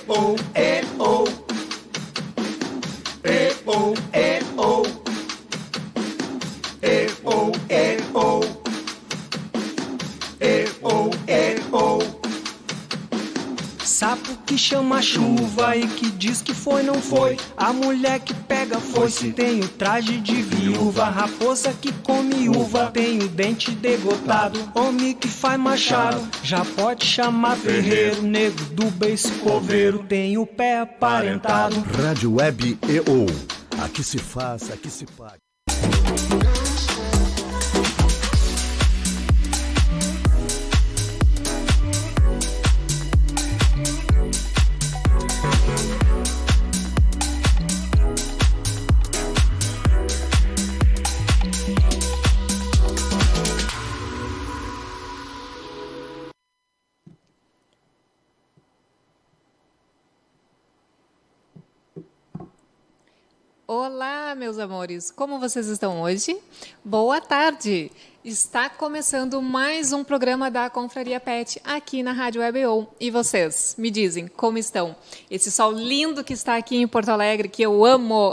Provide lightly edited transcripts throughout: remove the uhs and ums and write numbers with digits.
E-O, E-O. E-O, E-O. E-O, E-O. E-O, E-O. Sapo que chama chuva e que diz que foi, não foi. A mulher que pega foice tem o traje de viúva. Raposa que come uva tem o dente degotado. Homem que faz machado já pode chamar ferreiro. Nego do beiço coveiro tem o pé aparentado. Rádio Web EO. Aqui se faz, aqui se paga. Olá, meus amores! Como vocês estão hoje? Boa tarde! Está começando mais um programa da Confraria Pet aqui na Rádio WebO. E vocês, me dizem, como estão? Esse sol lindo que está aqui em Porto Alegre, que eu amo!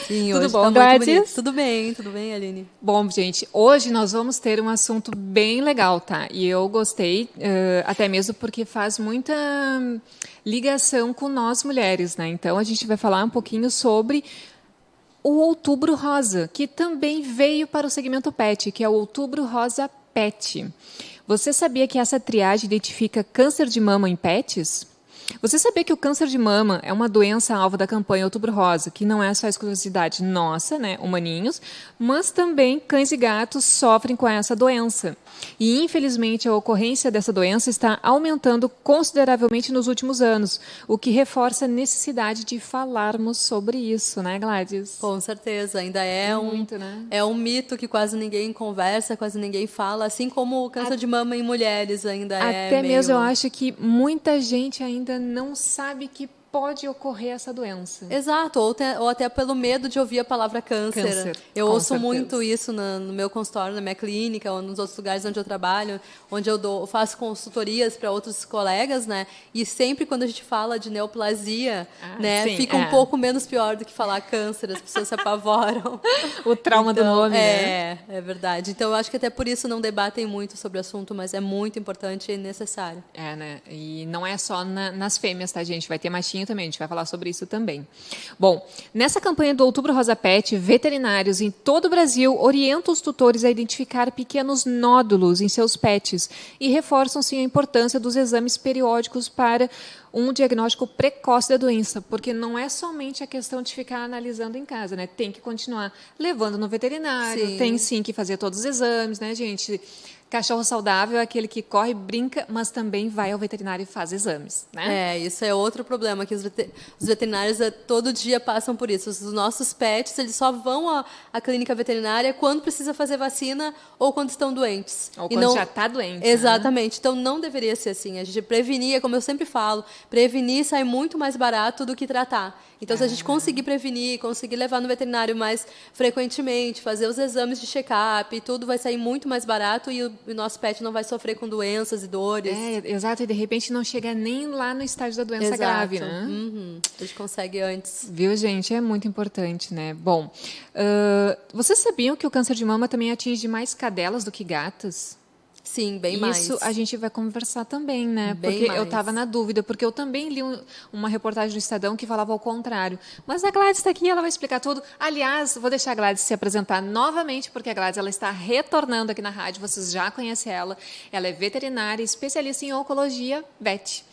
Sim, tudo hoje bom, tá muito Gladys? bonito. Tudo bem, Aline? Bom, gente, hoje nós vamos ter um assunto bem legal, tá? E eu gostei, até mesmo porque faz muita ligação com nós mulheres, né? Então, a gente vai falar um pouquinho sobre o Outubro Rosa, que também veio para o segmento PET, que é o Outubro Rosa PET. Você sabia que essa triagem identifica câncer de mama em pets? Você sabia que o câncer de mama é uma doença alvo da campanha Outubro Rosa, que não é só exclusividade nossa, né, humaninhos, mas também cães e gatos sofrem com essa doença. E, infelizmente, a ocorrência dessa doença está aumentando consideravelmente nos últimos anos, o que reforça a necessidade de falarmos sobre isso, né, Gladys? Com certeza, ainda é muito, né? É um mito que quase ninguém conversa, quase ninguém fala, assim como o câncer de mama em mulheres ainda é Até meio... mesmo eu acho que muita gente ainda não sabe que pode ocorrer essa doença. Exato, ou até pelo medo de ouvir a palavra câncer. Eu ouço certeza. muito isso no meu consultório, na minha clínica, ou nos outros lugares onde eu trabalho, onde eu faço consultorias para outros colegas, né? E sempre quando a gente fala de neoplasia, né, sim, fica um pouco menos pior do que falar câncer, as pessoas se apavoram. O trauma do nome, né? É verdade. Então, eu acho que até por isso não debatem muito sobre o assunto, mas é muito importante e necessário. É, né? E não é só nas fêmeas, tá, gente? Vai ter machinho também, a gente vai falar sobre isso também. Bom, nessa campanha do Outubro Rosa Pet, veterinários em todo o Brasil orientam os tutores a identificar pequenos nódulos em seus pets e reforçam, sim, a importância dos exames periódicos para um diagnóstico precoce da doença, porque não é somente a questão de ficar analisando em casa, né? Tem que continuar levando no veterinário, Sim. tem sim que fazer todos os exames, né, gente? Cachorro saudável é aquele que corre, brinca, mas também vai ao veterinário e faz exames, né? Isso é outro problema, que os veterinários todo dia passam por isso. Os nossos pets, eles só vão à clínica veterinária quando precisa fazer vacina ou quando estão doentes. Ou quando já está doente. Exatamente. Né? Então, não deveria ser assim. A gente prevenir, como eu sempre falo, prevenir sai muito mais barato do que tratar. Então, se a gente conseguir prevenir, conseguir levar no veterinário mais frequentemente, fazer os exames de check-up, tudo vai sair muito mais barato e o nosso pet não vai sofrer com doenças e dores. Exato. E, de repente, não chega nem lá no estágio da doença grave, né? Uhum. A gente consegue antes. Viu, gente? É muito importante, né? Bom, vocês sabiam que o câncer de mama também atinge mais cadelas do que gatas? Sim, bem mais. Isso a gente vai conversar também, né? Bem porque mais. eu estava na dúvida, porque eu também li uma reportagem do Estadão que falava ao contrário. Mas a Gladys está aqui, ela vai explicar tudo. Aliás, vou deixar a Gladys se apresentar novamente, porque a Gladys ela está retornando aqui na rádio, vocês já conhecem ela. Ela é veterinária, especialista em oncologia, vet.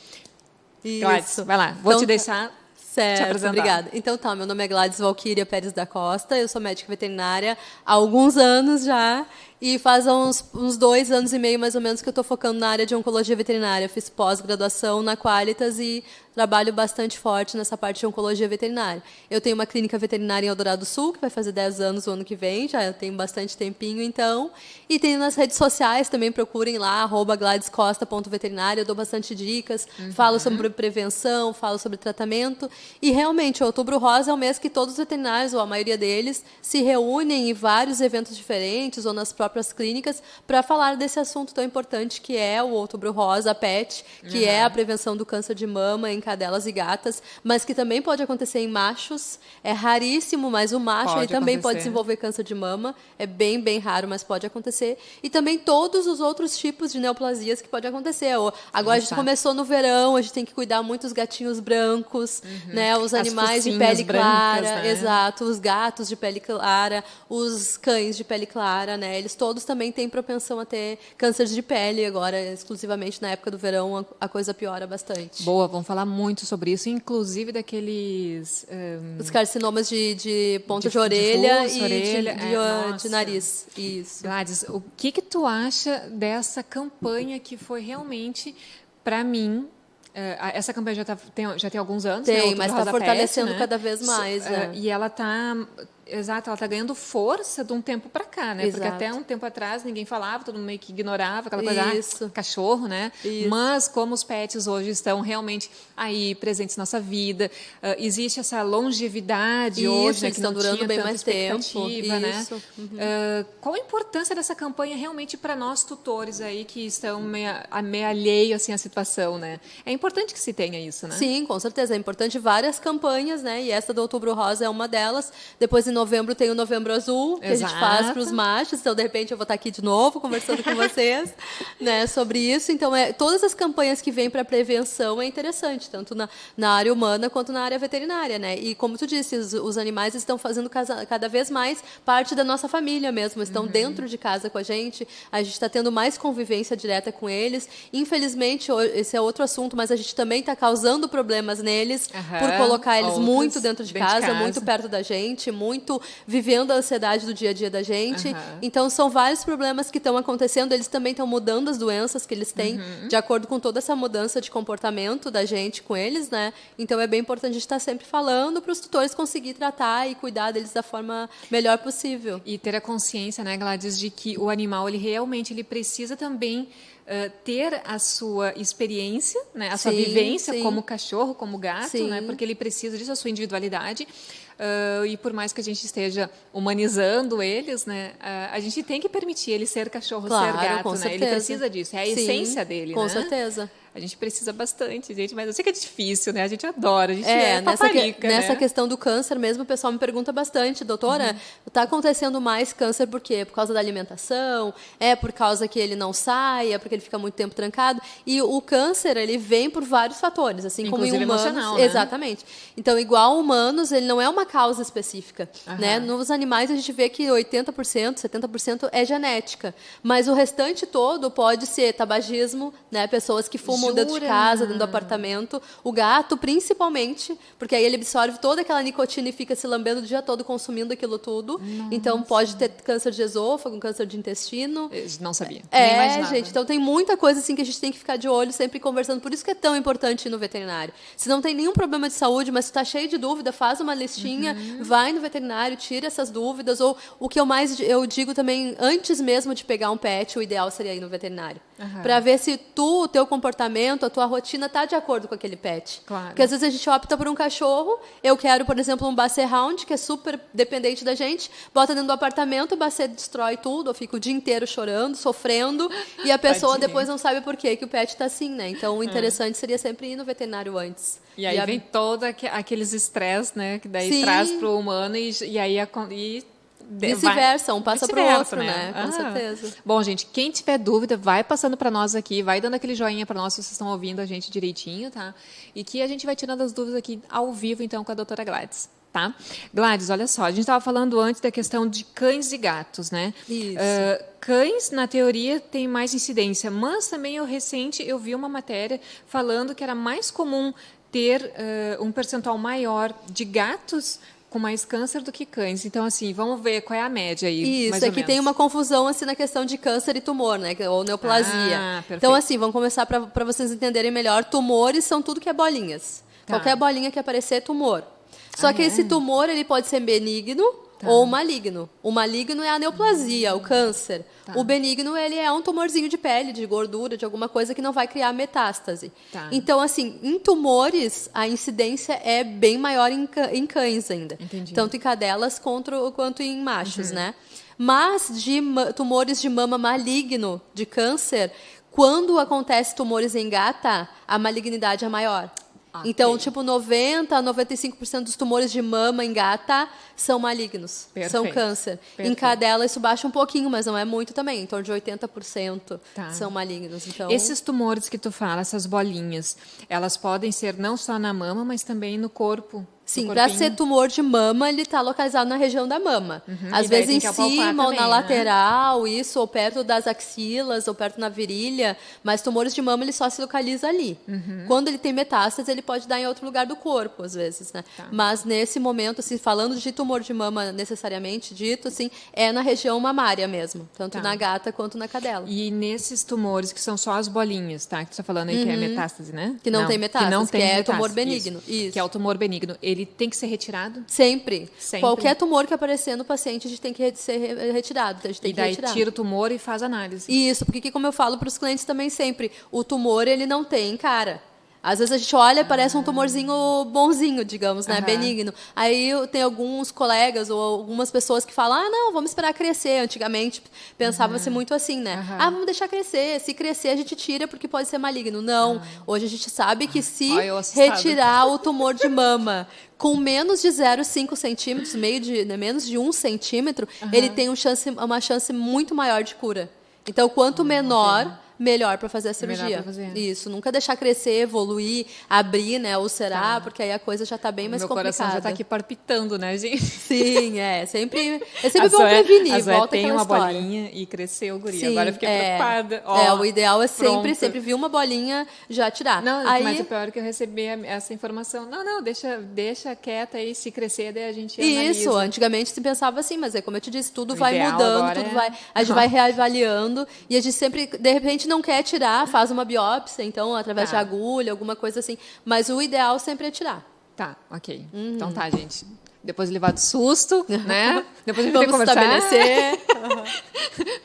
Isso. Gladys, vai lá, vou te deixar... Certo, obrigada. Então tá, meu nome é Gladys Valquíria Pérez da Costa, eu sou médica veterinária há alguns anos já, e faz uns 2 anos e meio, mais ou menos, que eu estou focando na área de oncologia veterinária. Fiz pós-graduação na Qualitas e trabalho bastante forte nessa parte de oncologia veterinária. Eu tenho uma clínica veterinária em Eldorado do Sul, que vai fazer 10 anos o ano que vem, já tem bastante tempinho, então. E tenho nas redes sociais, também procurem lá, @gladyscosta.veterinária, eu dou bastante dicas, falo sobre prevenção, falo sobre tratamento. E, realmente, o Outubro Rosa é um mês que todos os veterinários, ou a maioria deles, se reúnem em vários eventos diferentes, ou nas próprias próprias clínicas, para falar desse assunto tão importante que é o Outubro Rosa, a PET, que é a prevenção do câncer de mama em cadelas e gatas, mas que também pode acontecer em machos. É raríssimo, mas o macho ele também pode desenvolver câncer de mama. É bem, bem raro, mas pode acontecer. E também todos os outros tipos de neoplasias que podem acontecer. Agora a gente começou no verão, a gente tem que cuidar muito dos gatinhos brancos, né? Os animais de pele clara, brancas, né? exato, os gatos de pele clara, os cães de pele clara, né? Eles todos também têm propensão a ter câncer de pele. Agora, exclusivamente na época do verão, a coisa piora bastante. Boa, vamos falar muito sobre isso, inclusive daqueles... Os carcinomas de ponta de orelha fuço, de nariz. Isso. Gladys, o que tu acha dessa campanha que foi realmente, para mim... essa campanha já tem alguns anos, né? Tem, mas está fortalecendo PET, né? cada vez mais. E ela está... Exato, ela está ganhando força de um tempo para cá, né? Exato. Porque até um tempo atrás ninguém falava, todo mundo meio que ignorava aquela coisa, cachorro, né? Isso. Mas como os pets hoje estão realmente aí presentes na nossa vida, existe essa longevidade hoje, né, que estão não durando tinha bem tanta mais tempo, expectativa, né? Uhum. Qual a importância dessa campanha realmente para nós tutores aí que estão meio alheio assim à situação, né? É importante que se tenha isso, né? Sim, com certeza. É importante várias campanhas, né? E essa do Outubro Rosa é uma delas. Depois, em novembro, tem o Novembro Azul, que a gente faz para os machos. Então, de repente, eu vou estar aqui de novo conversando com vocês, né, sobre isso. Então, todas as campanhas que vêm para prevenção é interessante, tanto na área humana quanto na área veterinária, né? E, como tu disse, os animais estão fazendo cada vez mais parte da nossa família mesmo, estão dentro de casa com a gente está tendo mais convivência direta com eles. Infelizmente, esse é outro assunto, mas a gente também está causando problemas neles por colocar eles muito dentro de casa, muito perto da gente, muito vivendo a ansiedade do dia a dia da gente. Então, são vários problemas que estão acontecendo. Eles também estão mudando as doenças que eles têm, de acordo com toda essa mudança de comportamento da gente com eles, né? Então, é bem importante a gente estar sempre falando para os tutores conseguir tratar e cuidar deles da forma melhor possível. E ter a consciência, né, Gladys, de que o animal, ele realmente precisa também ter a sua experiência, né, a sua vivência como cachorro, como gato, né, porque ele precisa disso, a sua individualidade. E por mais que a gente esteja humanizando eles, né, a gente tem que permitir ele ser cachorro, ser gato, com né? certeza. Ele precisa disso, é a essência dele, com né? certeza. A gente precisa bastante, gente, mas eu sei que é difícil, né? A gente adora, a gente é paparica, nessa né? questão do câncer mesmo, o pessoal me pergunta bastante, doutora, está acontecendo mais câncer por quê? Por causa da alimentação? É por causa que ele não sai? É porque ele fica muito tempo trancado? E o câncer, ele vem por vários fatores, assim inclusive como em humanos. Emocional, né? Exatamente. Então, igual humanos, ele não é uma causa específica, né? Nos animais, a gente vê que 80%, 70% é genética, mas o restante todo pode ser tabagismo, né? Pessoas que fumam dentro de casa, dentro do apartamento. O gato, principalmente, porque aí ele absorve toda aquela nicotina e fica se lambendo o dia todo consumindo aquilo tudo. Nossa. Então, pode ter câncer de esôfago, câncer de intestino. Eu não sabia. Nem imaginava. Gente, então tem muita coisa assim que a gente tem que ficar de olho, sempre conversando. Por isso que é tão importante ir no veterinário. Se não tem nenhum problema de saúde, mas se está cheio de dúvida, faz uma listinha, vai no veterinário, tira essas dúvidas. Ou o que eu digo também, antes mesmo de pegar um pet, o ideal seria ir no veterinário. Para ver se o teu comportamento, a tua rotina está de acordo com aquele pet. Claro. Porque às vezes a gente opta por um cachorro, eu quero, por exemplo, um Basset Hound, que é super dependente da gente, bota dentro do apartamento, o Basset destrói tudo, eu fico o dia inteiro chorando, sofrendo, e a pessoa depois não sabe por quê que o pet está assim, né? Então, o interessante seria sempre ir no veterinário antes. E aí vem todo aqueles estresse, né? Que daí traz para o humano e aí... Vice-versa, um passa para o outro, né? Com certeza. Bom, gente, quem tiver dúvida, vai passando para nós aqui, vai dando aquele joinha para nós se vocês estão ouvindo a gente direitinho, tá? E que a gente vai tirando as dúvidas aqui ao vivo, então, com a doutora Gladys, tá? Gladys, olha só, a gente estava falando antes da questão de cães e gatos, né? Isso. Cães, na teoria, tem mais incidência, mas também eu vi uma matéria falando que era mais comum ter um percentual maior de gatos com mais câncer do que cães. Então, assim, vamos ver qual é a média aí. Isso, aqui tem uma confusão assim, na questão de câncer e tumor, né? Ou neoplasia. Então, assim, vamos começar para vocês entenderem melhor. Tumores são tudo que é bolinhas. Qualquer bolinha que aparecer é tumor. Só que esse tumor ele pode ser benigno ou maligno. O maligno é a neoplasia, o câncer. O benigno ele é um tumorzinho de pele, de gordura, de alguma coisa que não vai criar metástase. Então, assim, em tumores, a incidência é bem maior em cães ainda. Entendi. Tanto em cadelas quanto em machos, né? Mas tumores de mama maligno, de câncer, quando acontece tumores em gata, a malignidade é maior. Okay. Então, tipo, 90% a 95% dos tumores de mama em gata são malignos, são câncer. Em cadela isso baixa um pouquinho, mas não é muito também, em torno de 80% são malignos. Então, esses tumores que tu fala, essas bolinhas, elas podem ser não só na mama, mas também no corpo? Sim, para ser tumor de mama, ele está localizado na região da mama. Às vezes em cima ou na lateral, isso, ou perto das axilas, ou perto na virilha, mas tumores de mama, ele só se localiza ali. Quando ele tem metástase, ele pode dar em outro lugar do corpo, às vezes, né? Mas nesse momento, assim, falando de tumor de mama necessariamente dito, assim, é na região mamária mesmo, tanto na gata quanto na cadela. E nesses tumores que são só as bolinhas, tá? Que tu está falando aí que é metástase, né? Que não tem metástase, que é tumor benigno. Isso. Que é o tumor benigno. Ele tem que ser retirado? Sempre. Qualquer tumor que aparecer no paciente, a gente tem que ser retirado. Então a gente tem e daí retirar. Tira o tumor e faz análise. Isso, porque como eu falo para os clientes também sempre, o tumor ele não tem cara. Às vezes a gente olha, parece um tumorzinho bonzinho, digamos, né? Benigno. Aí tem alguns colegas ou algumas pessoas que falam, não, vamos esperar crescer. Antigamente pensava-se muito assim, né? Vamos deixar crescer. Se crescer, a gente tira porque pode ser maligno. Não. Hoje a gente sabe que se retirar o tumor de mama com menos de 0,5 centímetros, menos de 1 centímetro, ele tem uma chance muito maior de cura. Então, quanto menor... melhor para fazer a cirurgia. Isso, nunca deixar crescer, evoluir, abrir, né, ulcerar, porque aí a coisa já está bem mais complicada. Meu coração já está aqui palpitando, né, gente? Sim, é sempre bom prevenir. A Zoé tem uma bolinha e cresceu, guria. Sim, agora eu fiquei preocupada. O ideal é sempre vir uma bolinha, já tirar. Não, mas o pior é que eu recebi essa informação. Não, deixa quieta aí, se crescer, daí a gente analisa. Isso, antigamente se pensava assim, mas como eu te disse, tudo vai mudando, a gente vai reavaliando, e a gente sempre, de repente, não quer tirar, faz uma biópsia, então, através de agulha, alguma coisa assim. Mas o ideal sempre é tirar. Tá, ok. Então tá, gente. Depois de levar do susto, né? Depois de vamos estabelecer.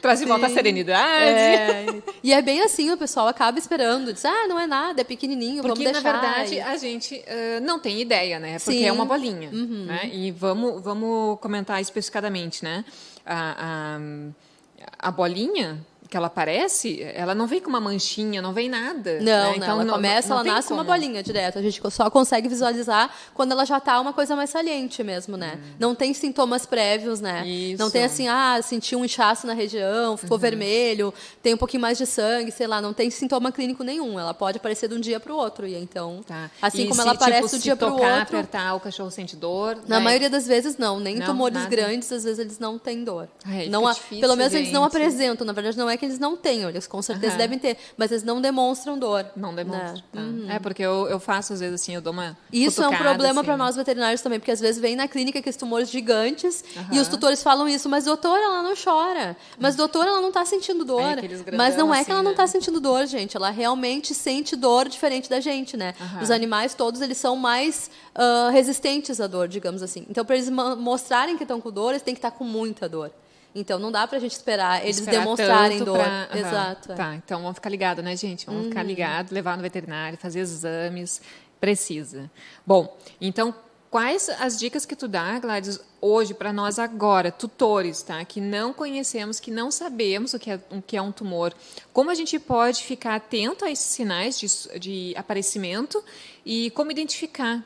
Traz de volta a serenidade. E é bem assim, o pessoal acaba esperando. Diz, não é nada, é pequenininho, porque, vamos deixar. Porque, na verdade, a gente não tem ideia, né? Porque é uma bolinha. Né? E vamos comentar especificadamente, né? A bolinha... que ela aparece, ela não vem com uma manchinha, não vem nada. Não, né? Então, ela começa, ela nasce uma bolinha direto. A gente só consegue visualizar quando ela já está uma coisa mais saliente mesmo, né? Não tem sintomas prévios, né? Isso. Não tem assim, senti um inchaço na região, ficou vermelho, tem um pouquinho mais de sangue, sei lá, não tem sintoma clínico nenhum. Ela pode aparecer de um dia para o outro. E então, assim como ela aparece do dia para o outro... apertar, o cachorro sente dor? Na maioria das vezes, não. Nem tumores grandes, às vezes, eles não têm dor. Não, difícil, pelo menos eles não apresentam. Na verdade, não é que eles não tenham, eles com certeza devem ter, mas eles não demonstram dor. Não demonstram. Né? Porque eu faço, às vezes, assim, eu dou uma Isso é um problema assim. para nós veterinários também, porque às vezes vem na clínica aqueles tumores gigantes e os tutores falam isso, mas doutora, ela não chora. Mas doutora, ela não está sentindo dor. Mas não é que ela não está sentindo dor, gente. Ela realmente sente dor diferente da gente, né? Os animais todos, eles são mais resistentes à dor, digamos assim. Então, para eles mostrarem que estão com dor, eles têm que estar com muita dor. Então, não dá pra gente esperar eles demonstrarem dor. Exato. Tá, então vamos ficar ligados, né, gente? Vamos ficar ligados, levar no veterinário, fazer exames, precisa. Bom, então, quais as dicas que tu dá, Gladys, hoje para nós agora, tutores, tá? Que não conhecemos, que não sabemos o que é um tumor. Como a gente pode ficar atento a esses sinais de aparecimento e como identificar?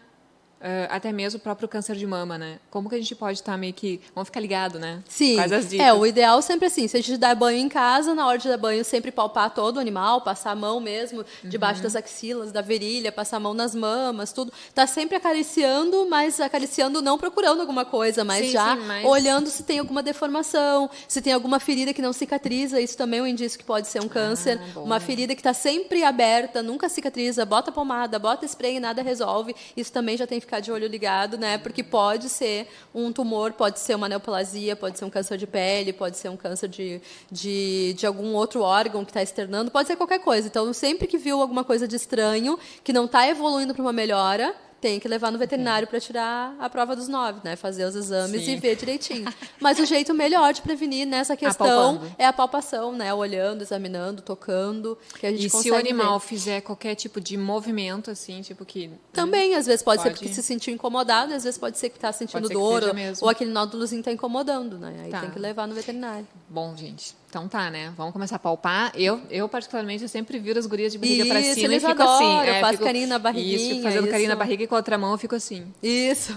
Até mesmo o próprio câncer de mama, né? Como que a gente pode estar meio que... Vamos ficar ligado, né? Sim. Quais as dicas? O ideal sempre assim, se a gente dá banho em casa, na hora de dar banho, sempre palpar todo o animal, passar a mão mesmo, debaixo das axilas, da virilha, passar a mão nas mamas, tudo. Tá sempre acariciando, mas acariciando não procurando alguma coisa, mas olhando se tem alguma deformação, se tem alguma ferida que não cicatriza, isso também é um indício que pode ser um câncer. Uma ferida que está sempre aberta, nunca cicatriza, bota pomada, bota spray e nada resolve, isso também já tem que ficar de olho ligado, né? Porque pode ser um tumor, pode ser uma neoplasia, pode ser um câncer de pele, pode ser um câncer de algum outro órgão que está externando, pode ser qualquer coisa. Então, sempre que viu alguma coisa de estranho, que não está evoluindo para uma melhora, tem que levar no veterinário para tirar a prova dos 9, né? Fazer os exames Sim. e ver direitinho. Mas o jeito melhor de prevenir nessa questão Apalpando. é a palpação, né? Olhando, examinando, tocando, que a gente E se consegue o animal ver. fizer qualquer tipo de movimento, assim, tipo que... Também, às vezes pode ser Pode. porque se sentiu incomodado, às vezes pode ser que está sentindo Pode ser que dor, seja mesmo. ou aquele nódulozinho está incomodando, né? Aí Tá. tem que levar no veterinário. Bom, gente, então tá, né? Vamos começar a palpar. Eu particularmente, eu sempre viro as gurias de barriga pra Isso, cima e eles fico adoram, assim. faz carinho na barriguinha, Isso, fico fazendo carinho na isso. barriga e com a outra mão eu fico assim. Isso.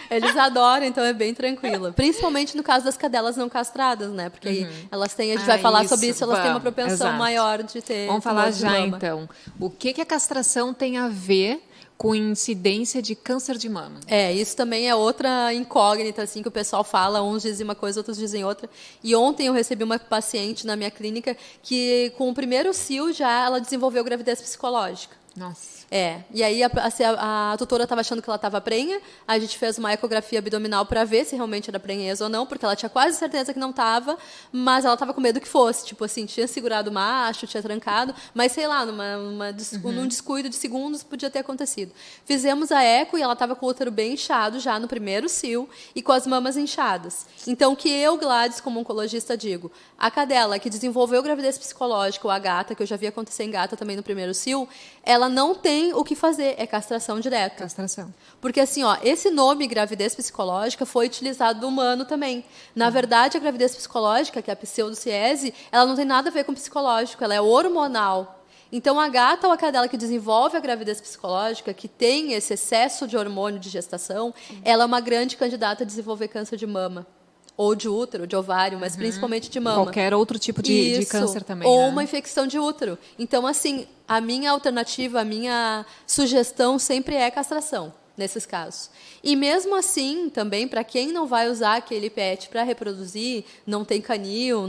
Eles adoram, então é bem tranquilo. Principalmente no caso das cadelas não castradas, né? Porque aí elas têm, a gente vai falar sobre isso, elas têm uma vamos, propensão exato. maior de ter. Vamos falar tumor de já, mama. então. O que a castração tem a ver com incidência de câncer de mama? Isso também é outra incógnita, assim, que o pessoal fala, uns dizem uma coisa, outros dizem outra. E ontem eu recebi uma paciente na minha clínica que, com o primeiro cio, já ela desenvolveu gravidez psicológica. Nossa. E aí a tutora estava achando que ela estava prenha, a gente fez uma ecografia abdominal para ver se realmente era prenhez ou não, porque ela tinha quase certeza que não estava, mas ela estava com medo que fosse, tipo assim, tinha segurado o macho, tinha trancado, mas sei lá, num descuido de segundos podia ter acontecido. Fizemos a eco e ela estava com o útero bem inchado já no primeiro cio e com as mamas inchadas. Então, o que eu, Gladys, como oncologista, digo, a cadela que desenvolveu gravidez psicológica, ou a gata, que eu já vi acontecer em gata também no primeiro cio, ela não tem o que fazer, é castração direta. Castração. Porque, assim, esse nome gravidez psicológica foi utilizado no humano também. Na verdade, a gravidez psicológica, que é a pseudociese, ela não tem nada a ver com psicológico, ela é hormonal. Então, a gata ou a cadela que desenvolve a gravidez psicológica, que tem esse excesso de hormônio de gestação, ela é uma grande candidata a desenvolver câncer de mama. Ou de útero, de ovário, mas principalmente de mama. Qualquer outro tipo de Isso, câncer também, ou né? uma infecção de útero. Então, assim, a minha alternativa, a minha sugestão sempre é castração, nesses casos. E mesmo assim, também, para quem não vai usar aquele PET para reproduzir, não tem canil,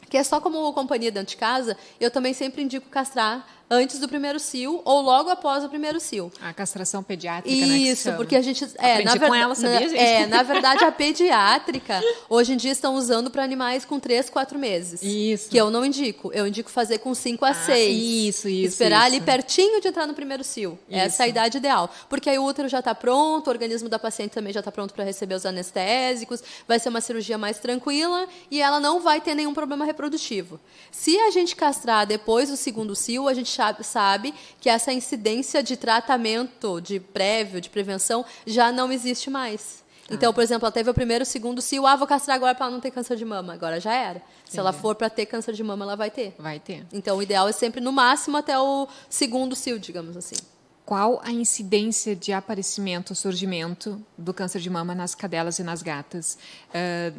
que é só como companhia dentro de casa, eu também sempre indico castrar antes do primeiro cio ou logo após o primeiro cio. A castração pediátrica, né? que Isso, chama. porque a gente... Aprendi com ela, sabia, gente? Na verdade, a pediátrica, hoje em dia, estão usando para animais com 3, 4 meses. Isso. Que eu não indico. Eu indico fazer com 5 a 6. isso, Esperar ali isso. pertinho de entrar no primeiro cio. Essa é a Isso. idade ideal. Porque aí o útero já está pronto, o organismo da paciente também já está pronto para receber os anestésicos, vai ser uma cirurgia mais tranquila e ela não vai ter nenhum problema reprodutivo. Se a gente castrar depois do segundo cio, a gente sabe que essa incidência de tratamento de prévio, de prevenção, já não existe mais. Então, por exemplo, ela teve o primeiro, o segundo cio, vou castrar agora para ela não ter câncer de mama. Agora já era. Se ela for para ter câncer de mama, ela vai ter. Vai ter. Então, o ideal é sempre, no máximo, até o segundo cio, digamos assim. Qual a incidência de aparecimento, surgimento do câncer de mama nas cadelas e nas gatas?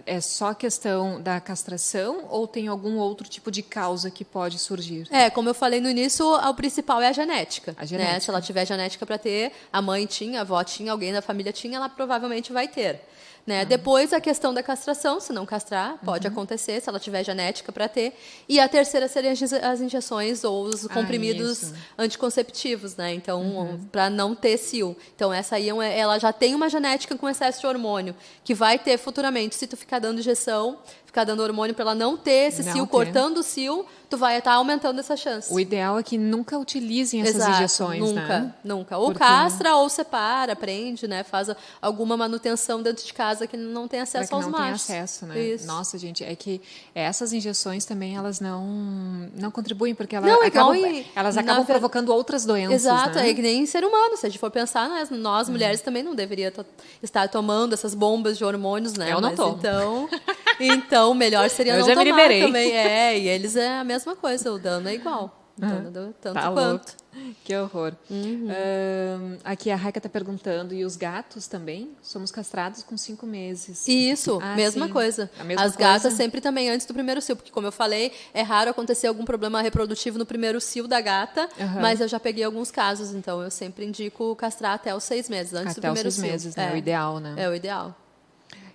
É só questão da castração ou tem algum outro tipo de causa que pode surgir? Como eu falei no início, o principal é a genética. A genética. Né? Se ela tiver genética para ter, a mãe tinha, a avó tinha, alguém da família tinha, ela provavelmente vai ter. Né? Depois, a questão da castração, se não castrar, pode acontecer, se ela tiver genética para ter. E a terceira seriam as injeções ou os comprimidos isso. anticonceptivos, né? Então, para não ter cio. Então, essa aí, ela já tem uma genética com excesso de hormônio, que vai ter futuramente, se tu ficar dando injeção, ficar dando hormônio para ela não ter esse Não cio, ter. cortando o cio, tu vai estar aumentando essa chance. O ideal é que nunca utilizem essas Exato, injeções, nunca, né? nunca. Ou Porque- castra, ou separa, prende, né? Faz alguma manutenção dentro de casa que não tem Para acesso que aos não tenha machos. acesso, né? Isso. Nossa, gente, é que essas injeções também elas não contribuem porque Não, igual elas na acabam ver- provocando outras doenças, Exato, né? é que nem ser humano. Se a gente for pensar, nós mulheres também não deveria estar tomando essas bombas de hormônios, né? Eu não Mas tomo. Então, melhor seria Eu não já me tomar liberei. também. E eles é a mesma coisa, o dano é igual. O dano tanto Tá quanto. louco. Que horror. Aqui a Raika está perguntando, e os gatos também? Somos castrados com 5 meses. Isso, Sim. coisa. A mesma As gatas coisa? sempre também antes do primeiro cio, porque como eu falei, é raro acontecer algum problema reprodutivo no primeiro cio da gata, mas eu já peguei alguns casos, então eu sempre indico castrar até os 6 meses, antes do Até os primeiro 6 cio. meses, né? É o ideal, né? É o ideal.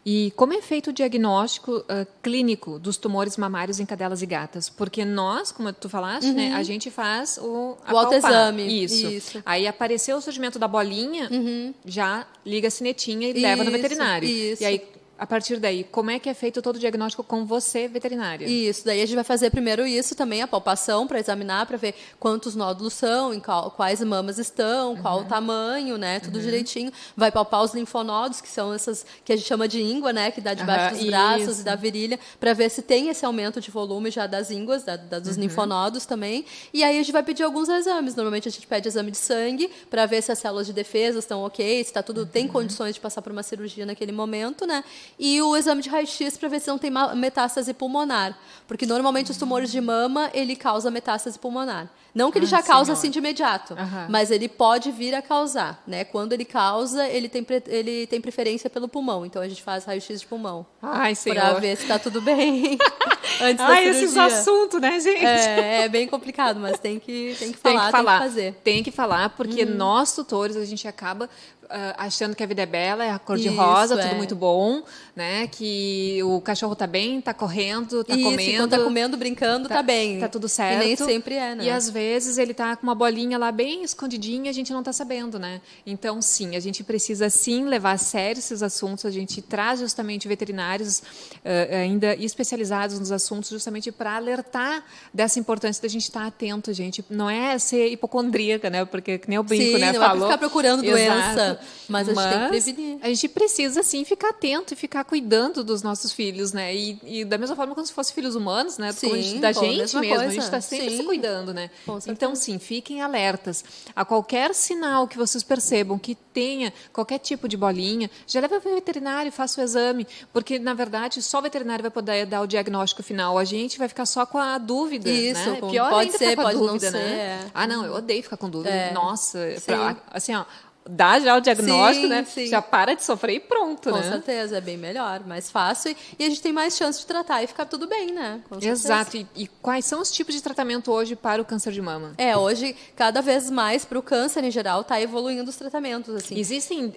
E como é feito o diagnóstico clínico dos tumores mamários em cadelas e gatas? Porque nós, como tu falaste, né, a gente faz o autoexame. Isso. Aí apareceu o surgimento da bolinha, já liga a sinetinha e leva no Isso, veterinário. isso. E aí a partir daí, como é que é feito todo o diagnóstico com você, veterinária? Isso, daí a gente vai fazer primeiro isso também, a palpação, para examinar, para ver quantos nódulos são, quais mamas estão, qual o tamanho, né? Tudo direitinho. Vai palpar os linfonodos, que são essas que a gente chama de íngua, né? Que dá debaixo dos braços e da virilha, para ver se tem esse aumento de volume já das ínguas, dos linfonodos também. E aí a gente vai pedir alguns exames. Normalmente a gente pede exame de sangue, para ver se as células de defesa estão ok, se tá tudo, tem condições de passar por uma cirurgia naquele momento, né? E o exame de raio-x para ver se não tem metástase pulmonar. Porque normalmente os tumores de mama, ele causa metástase pulmonar. Não que ele já causa assim de imediato, mas ele pode vir a causar, né? Quando ele causa, ele tem preferência pelo pulmão. Então a gente faz raio-x de pulmão. Ai, senhor. Para ver se está tudo bem antes da cirurgia. Esses assuntos, né, gente? É bem complicado, mas tem que falar, tem que fazer. Tem que falar, porque nós, tutores, a gente acaba achando que a vida é bela, é a cor de rosa, tudo muito bom, né? Que o cachorro tá bem, tá correndo, tá comendo. Quando tá comendo, brincando, tá bem. Tá tudo certo. E nem sempre é, né? E às vezes ele tá com uma bolinha lá bem escondidinha, a gente não tá sabendo, né? Então, sim, a gente precisa sim levar a sério esses assuntos, a gente traz justamente veterinários ainda especializados nos assuntos, justamente para alertar dessa importância da gente estar atento, gente. Não é ser hipocondríaca, né? Porque, que nem eu brinco, né? Não falou. é pra ficar procurando doença. Exato. Mas a gente tem que prevenir. A gente precisa, sim, ficar atento e ficar cuidando dos nossos filhos, né? E da mesma forma como se fossem filhos humanos, né? Sim, da gente mesmo, coisa. a gente está sempre se cuidando, né? Com certeza. Então, sim, fiquem alertas. A qualquer sinal que vocês percebam que tenha qualquer tipo de bolinha, já leva para o veterinário, faça o exame, porque, na verdade, só o veterinário vai poder dar o diagnóstico final. A gente vai ficar só com a dúvida, Isso, né? Pior pode ainda ser, ficar com pode a dúvida, não ser. né? Ah, não, eu odeio ficar com dúvida. Nossa, assim, ó, dá já o diagnóstico, né? Sim. Já para de sofrer e pronto, Com né? certeza, é bem melhor, mais fácil. E a gente tem mais chance de tratar e ficar tudo bem, né? Com certeza. Exato. E quais são os tipos de tratamento hoje para o câncer de mama? Hoje, cada vez mais, para o câncer em geral, está evoluindo os tratamentos, assim. Existem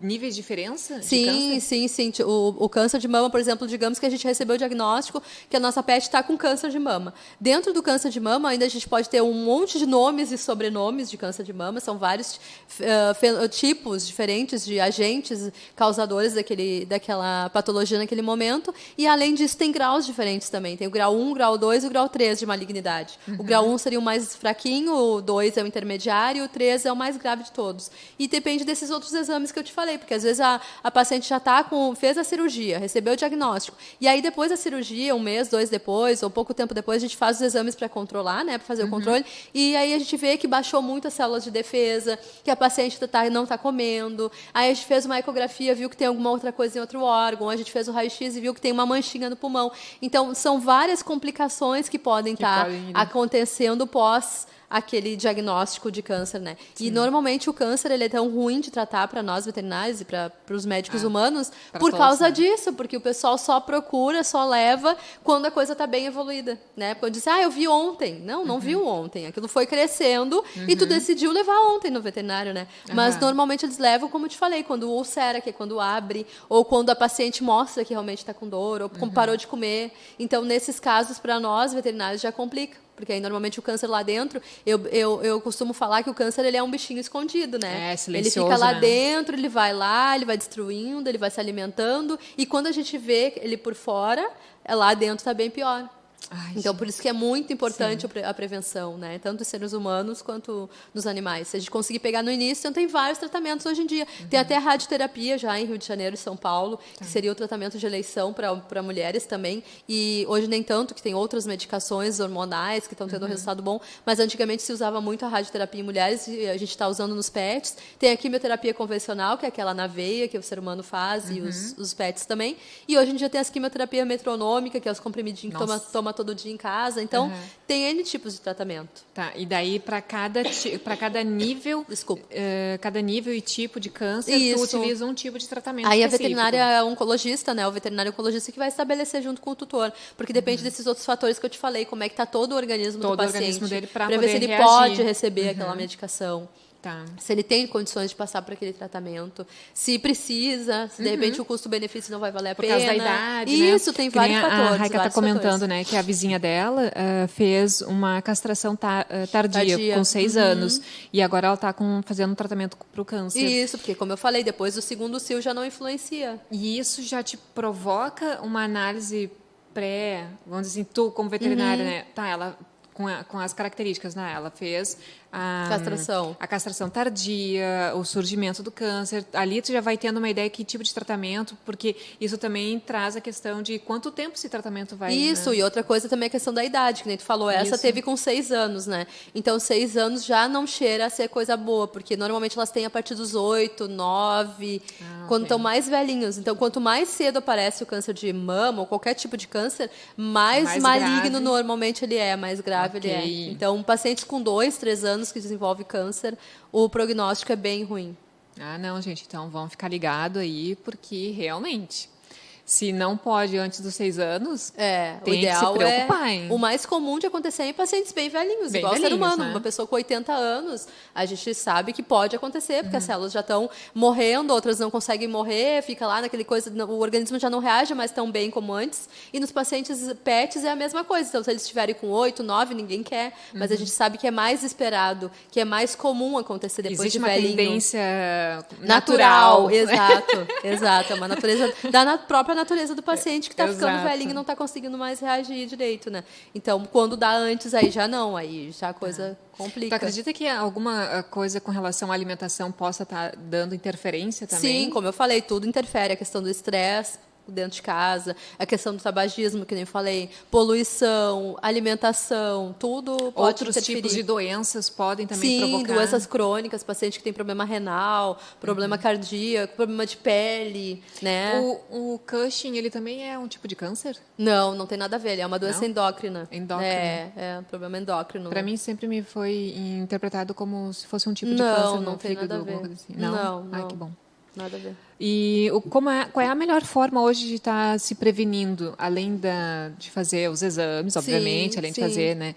níveis de diferença de Sim, câncer? sim. O câncer de mama, por exemplo, digamos que a gente recebeu o diagnóstico que a nossa pet está com câncer de mama. Dentro do câncer de mama, ainda a gente pode ter um monte de nomes e sobrenomes de câncer de mama. São vários tipos diferentes de agentes causadores daquela patologia naquele momento. E, além disso, tem graus diferentes também. Tem o grau 1, o grau 2 e o grau 3 de malignidade. O grau 1 seria o mais fraquinho, o 2 é o intermediário, o 3 é o mais grave de todos. E depende desses outros exames que eu te falei, porque às vezes a paciente já fez a cirurgia, recebeu o diagnóstico, e aí depois da cirurgia, um mês, 2 depois, ou pouco tempo depois, a gente faz os exames para controlar, né, para fazer o controle, e aí a gente vê que baixou muito as células de defesa, que a paciente não está comendo, aí a gente fez uma ecografia, viu que tem alguma outra coisa em outro órgão, a gente fez o raio-x e viu que tem uma manchinha no pulmão. Então, são várias complicações que podem estar acontecendo pós aquele diagnóstico de câncer, né? Sim. E normalmente o câncer ele é tão ruim de tratar para nós veterinários e para os médicos humanos por causa disso, porque o pessoal só procura, só leva quando a coisa está bem evoluída, né? Quando diz, eu vi ontem. Não viu ontem. Aquilo foi crescendo e tu decidiu levar ontem no veterinário, né? Mas normalmente eles levam, como eu te falei, quando ulcera, que é quando abre, ou quando a paciente mostra que realmente está com dor, ou parou de comer. Então, nesses casos, para nós veterinários já complica. Porque aí, normalmente, o câncer lá dentro, eu costumo falar que o câncer ele é um bichinho escondido, né? Ele fica lá dentro, ele vai lá, ele vai destruindo, ele vai se alimentando. E quando a gente vê ele por fora, lá dentro está bem pior. Então, por isso que é muito importante a prevenção, né? Tanto dos seres humanos quanto dos animais. Se a gente conseguir pegar no início, então tem vários tratamentos hoje em dia. Tem até radioterapia já em Rio de Janeiro e São Paulo, que seria o tratamento de eleição para mulheres também. E hoje nem tanto, que tem outras medicações hormonais que estão tendo um resultado bom. Mas antigamente se usava muito a radioterapia em mulheres e a gente está usando nos pets. Tem a quimioterapia convencional, que é aquela na veia que o ser humano faz e os pets também. E hoje em dia tem a quimioterapia metronômica, que é os comprimidinhos que toma todo dia em casa. Então, tem N tipos de tratamento. Tá, e daí para cada nível... Desculpa. Cada nível e tipo de câncer, tu utiliza um tipo de tratamento Aí específico. A veterinária oncologista, né? O veterinário oncologista que vai estabelecer junto com o tutor. Porque depende desses outros fatores que eu te falei, como é que está todo o organismo do paciente. Para ver se ele pode receber aquela medicação. Tá. Se ele tem condições de passar por aquele tratamento, se precisa, se de repente o custo-benefício não vai valer a Por pena. causa da idade, Isso, né? tem Que nem vários fatores. A Raika está comentando, né, que a vizinha dela fez uma castração tardia, com 6 anos. E agora ela está fazendo um tratamento para o câncer. Isso, porque como eu falei, depois do segundo cio já não influencia. E isso já te provoca uma análise vamos dizer assim, tu como veterinária, né? Tá, ela com as características, né? Ela fez a castração tardia, o surgimento do câncer. Ali tu já vai tendo uma ideia que tipo de tratamento, porque isso também traz a questão de quanto tempo esse tratamento vai... Isso, né? e outra coisa também é a questão da idade, que nem tu falou, essa teve com 6 anos, né? Então, 6 anos já não cheira a ser coisa boa, porque normalmente elas têm a partir dos 8, 9, quando estão mais velhinhos. Então, quanto mais cedo aparece o câncer de mama ou qualquer tipo de câncer, mais maligno grave. normalmente ele é, mais grave ele é. Então, pacientes com 2, 3 anos que desenvolvem câncer, o prognóstico é bem ruim. Ah, não, gente, então vamos ficar ligado aí, porque realmente, se não pode antes dos 6 anos, o tem ideal que se preocupar, hein? o mais comum de acontecer é em pacientes bem velhinhos, Bem igual ser velhinhos, humano. né? Uma pessoa com 80 anos, a gente sabe que pode acontecer, porque as células já estão morrendo, outras não conseguem morrer, fica lá naquele coisa, o organismo já não reage mais tão bem como antes. E nos pacientes PETs é a mesma coisa. Então, se eles estiverem com 8, 9, ninguém quer, mas a gente sabe que é mais esperado, que é mais comum acontecer depois Existe de uma velhinho. tendência Natural, natural. exato. É uma natureza da própria natureza do paciente que está ficando Exato. velhinho e não está conseguindo mais reagir direito, né? Então, quando dá antes, aí já não, aí já a coisa Tu complica. acredita que alguma coisa com relação à alimentação possa estar dando interferência também? Sim, como eu falei, tudo interfere. A questão do estresse dentro de casa, a questão do tabagismo, que nem eu falei, poluição, alimentação, tudo pode Outros interferir. tipos de doenças podem também Sim, provocar... doenças crônicas, paciente que tem problema renal, problema cardíaco, problema de pele, né? O Cushing, ele também é um tipo de câncer? Não, não tem nada a ver, ele é uma doença Não? endócrina. Endócrina. É um problema endócrino. Para mim sempre me foi interpretado como se fosse um tipo de Não, câncer não no tem fígado, nada a alguma ver. coisa assim. Não, Ai, não. que bom. Nada a ver. E qual é a melhor forma hoje de estar se prevenindo, além de fazer os exames, obviamente, além de sim. fazer, né,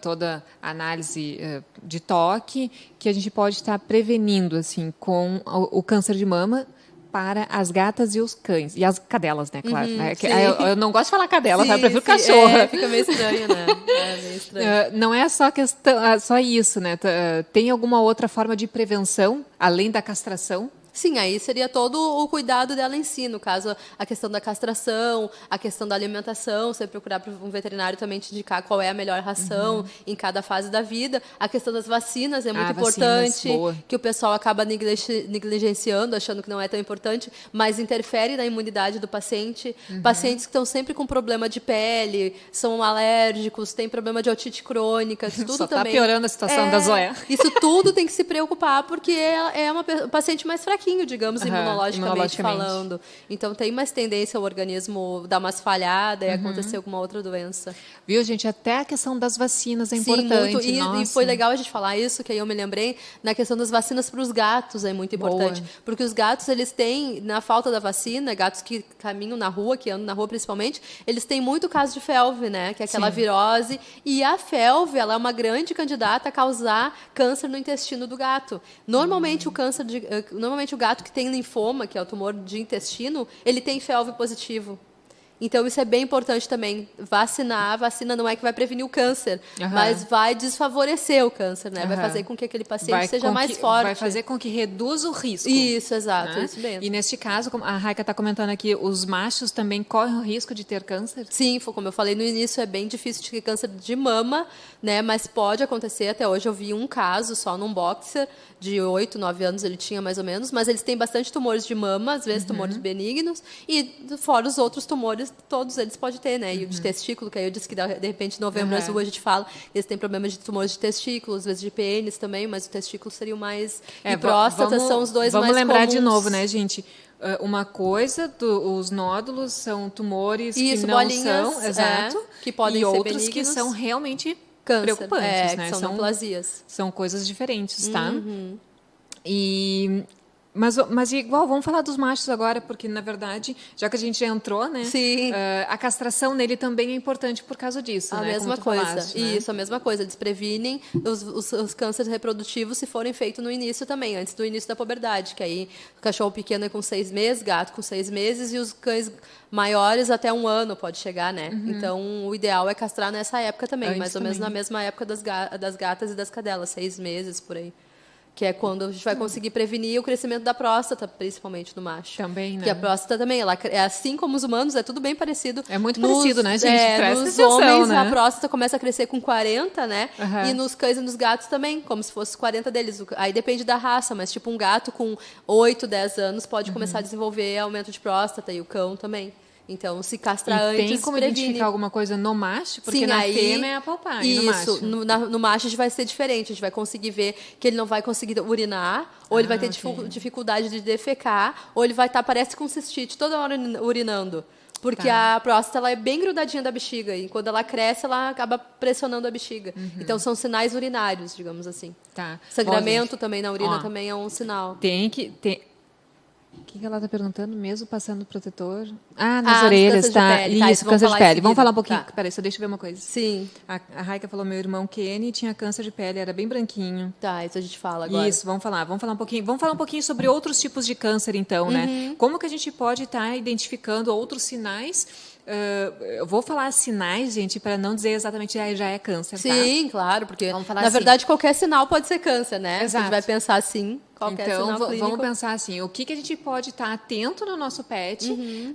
toda a análise de toque, que a gente pode estar prevenindo assim com o câncer de mama para as gatas e os cães. E as cadelas, né, claro. Né? sim. Eu não gosto de falar cadela, Sim, eu prefiro sim, cachorro. fica meio estranho, né? É meio estranho. Não é só questão, só isso, né? Tem alguma outra forma de prevenção, além da castração? Sim, aí seria todo o cuidado dela em si, no caso, a questão da castração, a questão da alimentação, você procurar para um veterinário também te indicar qual é a melhor ração em cada fase da vida. A questão das vacinas é muito vacinas, importante, boa. que o pessoal acaba negligenciando, achando que não é tão importante, mas interfere na imunidade do paciente. Pacientes que estão sempre com problema de pele, são alérgicos, têm problema de otite crônica, isso tudo Só tá também. piorando a situação da Zoé. Isso tudo tem que se preocupar, porque é uma paciente mais fraquinho, digamos, imunologicamente falando. Então, tem mais tendência ao organismo dar umas falhadas e acontecer alguma outra doença. Viu, gente? Até a questão das vacinas é Sim, importante. muito. E Nossa. foi legal a gente falar isso, que aí eu me lembrei, na questão das vacinas para os gatos é muito importante. Boa. Porque os gatos, eles têm, na falta da vacina, gatos que caminham na rua, que andam na rua principalmente, eles têm muito caso de FeLV, né? Que é aquela virose. E a FeLV, ela é uma grande candidata a causar câncer no intestino do gato. Normalmente, o gato que tem linfoma, que é o tumor de intestino, ele tem FeLV positivo. Então, isso é bem importante também. Vacinar, a vacina não é que vai prevenir o câncer, mas vai desfavorecer o câncer, né? Vai fazer com que aquele paciente seja mais forte. Vai fazer com que reduza o risco. Isso, exato, Né? isso mesmo. E neste caso, como a Raika está comentando aqui, os machos também correm o risco de ter câncer? Sim, como eu falei no início, é bem difícil de ter câncer de mama, né? Mas pode acontecer. Até hoje eu vi um caso só num boxer de 8, 9 anos ele tinha mais ou menos, mas eles têm bastante tumores de mama, às vezes tumores benignos, e fora os outros tumores, todos eles podem ter, né? E o de testículo, que aí eu disse que de repente em Novembro Azul a gente fala, eles têm problemas de tumores de testículo, às vezes de pênis também, mas o testículo seria o mais... e próstata são os dois mais comuns. Vamos lembrar de comuns. novo, né, gente? Uma coisa, os nódulos são tumores que não bolinhas, são, exato, que podem e ser outros que benignos. são realmente Câncer, preocupantes, que né? são neoplasias. São coisas diferentes, tá? E Mas igual, vamos falar dos machos agora, porque, na verdade, já que a gente já entrou, né? Sim. A castração nele também é importante por causa disso, A né? mesma Como tu coisa. falaste, né? Isso, a mesma coisa. Eles previnem os cânceres reprodutivos se forem feitos no início também, antes do início da puberdade, que aí o cachorro pequeno é com 6 meses, gato com 6 meses e os cães maiores até 1 ano pode chegar, né? Então, o ideal é castrar nessa época também, Antes mais ou menos também. na mesma época das gatas e das cadelas, 6 meses, por aí. Que é quando a gente vai conseguir prevenir o crescimento da próstata, principalmente no macho. Também, né? Que a próstata também, ela é assim como os humanos, é tudo bem parecido. É muito parecido, né, gente? Presta nos atenção, homens, né? a próstata começa a crescer com 40, né? Aham. E nos cães e nos gatos também, como se fosse 40 deles. Aí depende da raça, mas tipo um gato com 8, 10 anos pode começar a desenvolver aumento de próstata e o cão também. Então, se castrar E antes, tem como previne. identificar alguma coisa no macho? Porque Sim, na aí, fêmea é apalpar, e no isso, macho? no macho a gente vai ser diferente. A gente vai conseguir ver que ele não vai conseguir urinar, ou ele vai ter ok. dificuldade de defecar, ou ele vai estar, parece com cistite, toda hora urinando. Porque Tá. a próstata ela é bem grudadinha da bexiga, e quando ela cresce, ela acaba pressionando a bexiga. Então, são sinais urinários, digamos assim. Tá. Sangramento Ó, também na urina ó. também é um sinal. Tem que... O que ela está perguntando mesmo, passando protetor? Ah, nas Ah, orelhas, câncer de tá. pele, tá, Isso, isso vamos câncer de falar em pele. seguida. Vamos falar um pouquinho. Tá. Peraí, só deixa eu ver uma coisa. Sim, A Raika falou, meu irmão Kenny tinha câncer de pele, era bem branquinho. tá, isso a gente fala agora. Isso, vamos falar um pouquinho. Vamos falar um pouquinho sobre outros tipos de câncer, então, Uhum. né? Como que a gente pode estar identificando outros sinais? Eu vou falar sinais, gente, para não dizer exatamente já é câncer, tá? Sim, claro, porque Vamos falar na assim. verdade qualquer sinal pode ser câncer, né? Se a Exato. gente vai pensar assim, qualquer Então, sinal clínico. vamos pensar assim, o que a gente pode estar atento no nosso pet Uhum.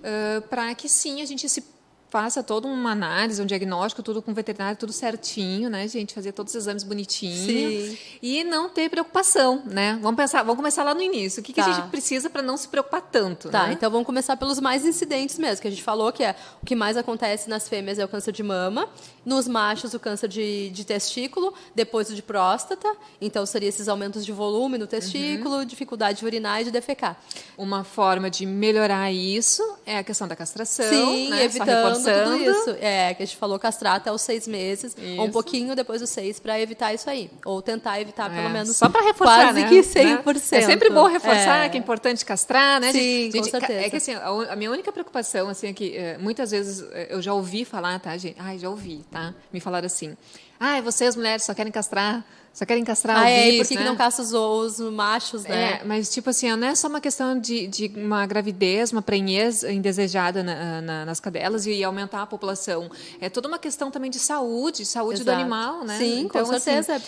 para que sim a gente se faça toda uma análise, um diagnóstico, tudo com o veterinário, tudo certinho, né, gente? Fazer todos os exames bonitinho. Sim. E não ter preocupação, né? Vamos começar lá no início. O que Tá. a gente precisa para não se preocupar tanto, Tá, né? então vamos começar pelos mais incidentes mesmo, que a gente falou que é o que mais acontece nas fêmeas é o câncer de mama, nos machos o câncer de testículo, depois o de próstata, então seria esses aumentos de volume no testículo, dificuldade de urinar e de defecar. Uma forma de melhorar isso é a questão da castração, Sim, né? Só evitando tudo reforçando. isso. É, que a gente falou castrar até os 6 meses, ou um Isso. pouquinho depois dos 6, para evitar isso aí. Ou tentar evitar, pelo menos, só para reforçar, quase né? que 100%. É sempre bom reforçar É. que é importante castrar, né? Sim, com certeza. É que assim, a minha única preocupação assim é que muitas vezes eu já ouvi falar, tá, gente? Ai, já ouvi, tá? Me falaram assim: "Ai, vocês mulheres só querem castrar Ah, o é, e bis, por que né? que não caça os machos, né? É, mas tipo assim, não é só uma questão de uma gravidez, uma prenhez indesejada nas cadelas e aumentar a população. É toda uma questão também de saúde do Exato. animal, né? Sim, com assim, certeza.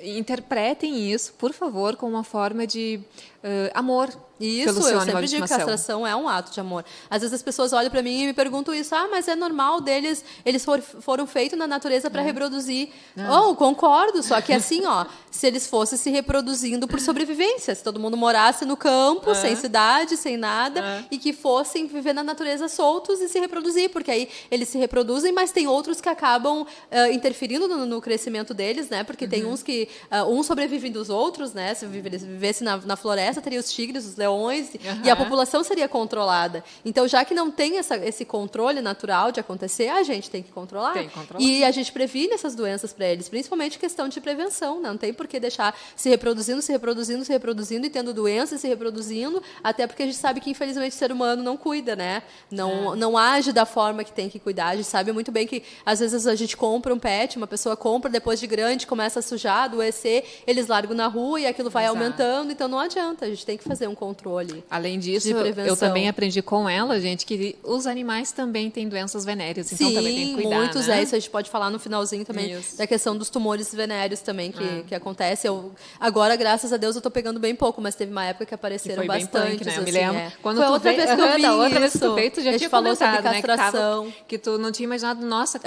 interpretem isso, por favor, como uma forma de amor Isso, pelo seu eu animal sempre de digo que estimação. castração é um ato de amor. Às vezes as pessoas olham para mim e me perguntam isso, mas é normal deles, eles foram feitos na natureza para reproduzir. Oh, concordo, só que assim, ó, se eles fossem se reproduzindo por sobrevivência, se todo mundo morasse no campo, sem cidade, sem nada, e que fossem viver na natureza soltos e se reproduzir, porque aí eles se reproduzem, mas tem outros que acabam interferindo no crescimento deles, né? Porque tem uns que uns sobrevivem dos outros, né? Se eles vivessem na floresta, teria os tigres, os leões, e a população seria controlada. Então, já que não tem esse controle natural de acontecer, a gente tem que controlar. Tem que controlar. E a gente previne essas doenças para eles, principalmente questão de prevenção. Não tem por que deixar se reproduzindo e tendo doenças, se reproduzindo, até porque a gente sabe que, infelizmente, o ser humano não cuida, né? Não age da forma que tem que cuidar. A gente sabe muito bem que, às vezes, a gente compra um pet, uma pessoa compra, depois de grande, começa a sujar, adoecer, eles largam na rua e aquilo vai Exato. aumentando, então não adianta, a gente tem que fazer um controle. Além disso, de prevenção. eu também aprendi com ela, gente, que os animais também têm doenças venéreas, então Sim, também tem que cuidar, muitos, né? isso a gente pode falar no finalzinho também, Isso. da questão dos tumores venéreos também, que acontece. Agora, graças a Deus, eu tô pegando bem pouco, mas teve uma época que apareceram foi bem bastante. punk, né? Eu me assim, lembro. é. Quando Foi a tu outra veio, vez que eu vi da outra vez que isso. tu veio, tu já a gente tinha falou comentado, sobre né? castração. Que tu não tinha imaginado, nossa,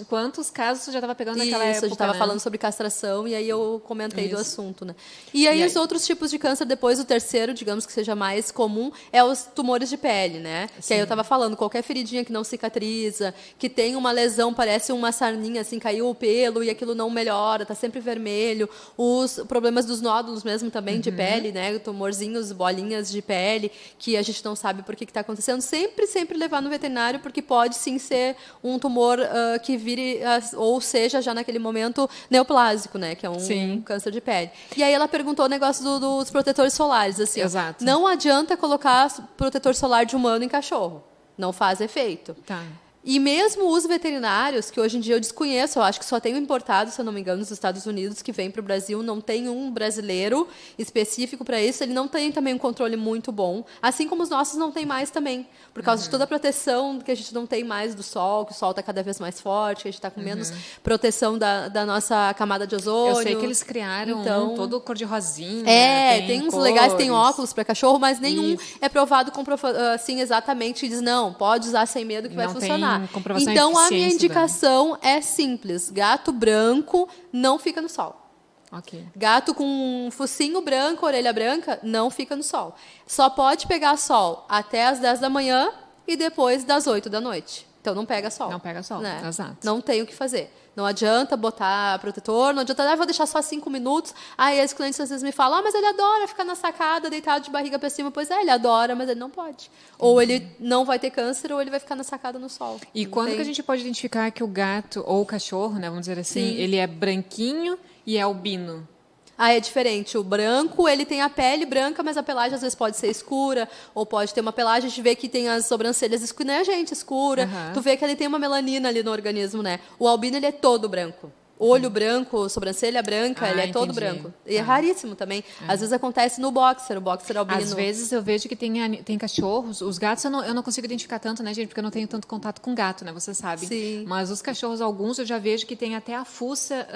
quantos casos tu já estava pegando naquela Isso, época, a gente estava né? falando sobre castração e aí eu comentei do Isso. assunto, né? E aí, E os aí? outros tipos de câncer, depois o terceiro, digamos que seja mais comum, é os tumores de pele, né? Que aí eu estava falando, qualquer feridinha que não cicatriza, que tem uma lesão, parece uma sarninha, assim, caiu o pelo e aquilo não melhora, tá sempre vermelho. Os problemas dos nódulos mesmo também de pele, né? Tumorzinhos, bolinhas de pele, que a gente não sabe por que está acontecendo. Sempre levar no veterinário, porque pode sim ser um tumor que vire, ou seja, já naquele momento, neoplásico, né? Que é um Sim. câncer de pele. E aí ela perguntou o negócio dos protetores solares, assim. Exato. Exato. Não adianta colocar protetor solar de humano em cachorro. Não faz efeito. Tá. E mesmo os veterinários, que hoje em dia eu desconheço, eu acho que só tem um importado, se eu não me engano, dos Estados Unidos, que vem para o Brasil, não tem um brasileiro específico para isso, ele não tem também um controle muito bom, assim como os nossos não tem mais também, por causa de toda a proteção que a gente não tem mais do sol, que o sol está cada vez mais forte, que a gente está com menos proteção da nossa camada de ozônio. Eu sei que eles criaram todo cor de rosinha. Tem uns legais, tem óculos para cachorro, mas nenhum é provado assim, exatamente, diz, não, pode usar sem medo que vai funcionar. Então, a minha indicação é simples. Gato branco não fica no sol. Okay. Gato com focinho branco, orelha branca, não fica no sol. Só pode pegar sol até as 10 da manhã e depois das 8 da noite. Então, não pega sol. Não pega sol, né? Exato. Não tem o que fazer. Não adianta botar protetor, não adianta, vou deixar só 5 minutos. Aí as clientes às vezes me falam, mas ele adora ficar na sacada, deitado de barriga para cima. Pois é, ele adora, mas ele não pode. Ou ele não vai ter câncer, ou ele vai ficar na sacada no sol. E quando que a gente pode identificar que o gato, ou o cachorro, né, vamos dizer assim, ele é branquinho e é albino? É diferente. O branco, ele tem a pele branca, mas a pelagem às vezes pode ser escura, ou pode ter uma pelagem, a gente vê que tem as sobrancelhas escuras, né, gente, escura. Tu vê que ele tem uma melanina ali no organismo, né? O albino, ele é todo branco. Olho branco, sobrancelha branca, ele é todo branco. E é raríssimo também. Às vezes acontece no boxer, o boxer albino. Às vezes eu vejo que tem cachorros, os gatos eu não consigo identificar tanto, né, gente, porque eu não tenho tanto contato com gato, né, você sabe. Sim. Mas os cachorros, alguns, eu já vejo que tem até a fuça...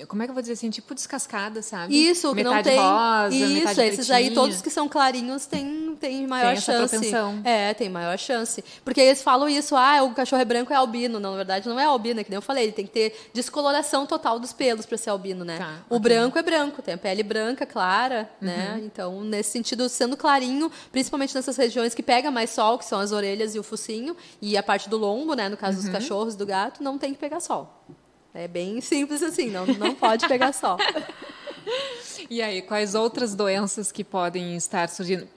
como é que eu vou dizer assim? Tipo descascada, sabe? Isso, que metade não tem. rosa, Isso, metade esses pretinha. aí, todos que são clarinhos, tem maior Tem essa chance. propensão. Tem maior chance. Porque eles falam isso, o cachorro é branco, é albino. Não, na verdade, não é albino, é que nem eu falei, ele tem que ter descoloração total dos pelos para ser albino, né? Tá, o branco é branco, tem a pele branca, clara, né? Então, nesse sentido, sendo clarinho, principalmente nessas regiões que pega mais sol, que são as orelhas e o focinho, e a parte do lombo, né? No caso dos cachorros, do gato, não tem que pegar sol. É bem simples assim, não pode pegar sol. E aí, quais outras doenças que podem estar surgindo?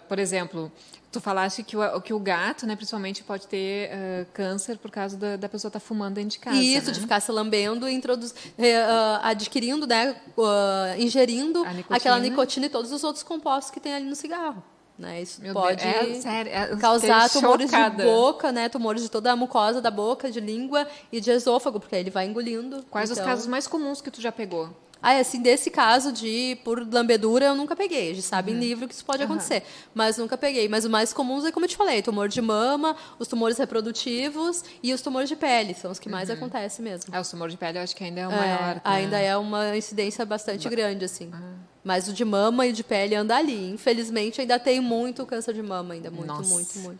Por exemplo, tu falaste que o gato, né, principalmente, pode ter câncer por causa da pessoa estar fumando dentro de casa. Isso, né? de ficar se lambendo e adquirindo, né, ingerindo aquela nicotina e todos os outros compostos que tem ali no cigarro. Né? Isso pode causar tumores de boca, né? Tumores de toda a mucosa da boca, de língua e de esôfago, porque aí ele vai engolindo. Quais os casos mais comuns que tu já pegou? Assim, desse caso por lambedura, eu nunca peguei. A gente sabe em livro que isso pode acontecer, mas nunca peguei. Mas o mais comum é, como eu te falei, tumor de mama, os tumores reprodutivos e os tumores de pele, são os que mais acontecem mesmo. Os tumores de pele eu acho que ainda é o maior. Ainda é uma incidência bastante grande, assim. Mas o de mama e de pele anda ali. Infelizmente, ainda tem muito câncer de mama, ainda muito. Nossa.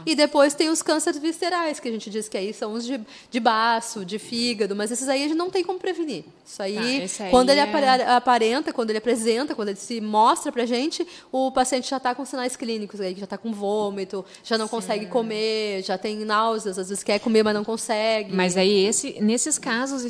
E depois tem os cânceres viscerais, que a gente diz que aí são os de baço, de fígado, mas esses aí a gente não tem como prevenir. Isso aí, quando ele aparenta, quando ele apresenta, quando ele se mostra pra gente, o paciente já está com sinais clínicos, aí já está com vômito, já não consegue comer, já tem náuseas, às vezes quer comer, mas não consegue. Mas aí, nesses casos...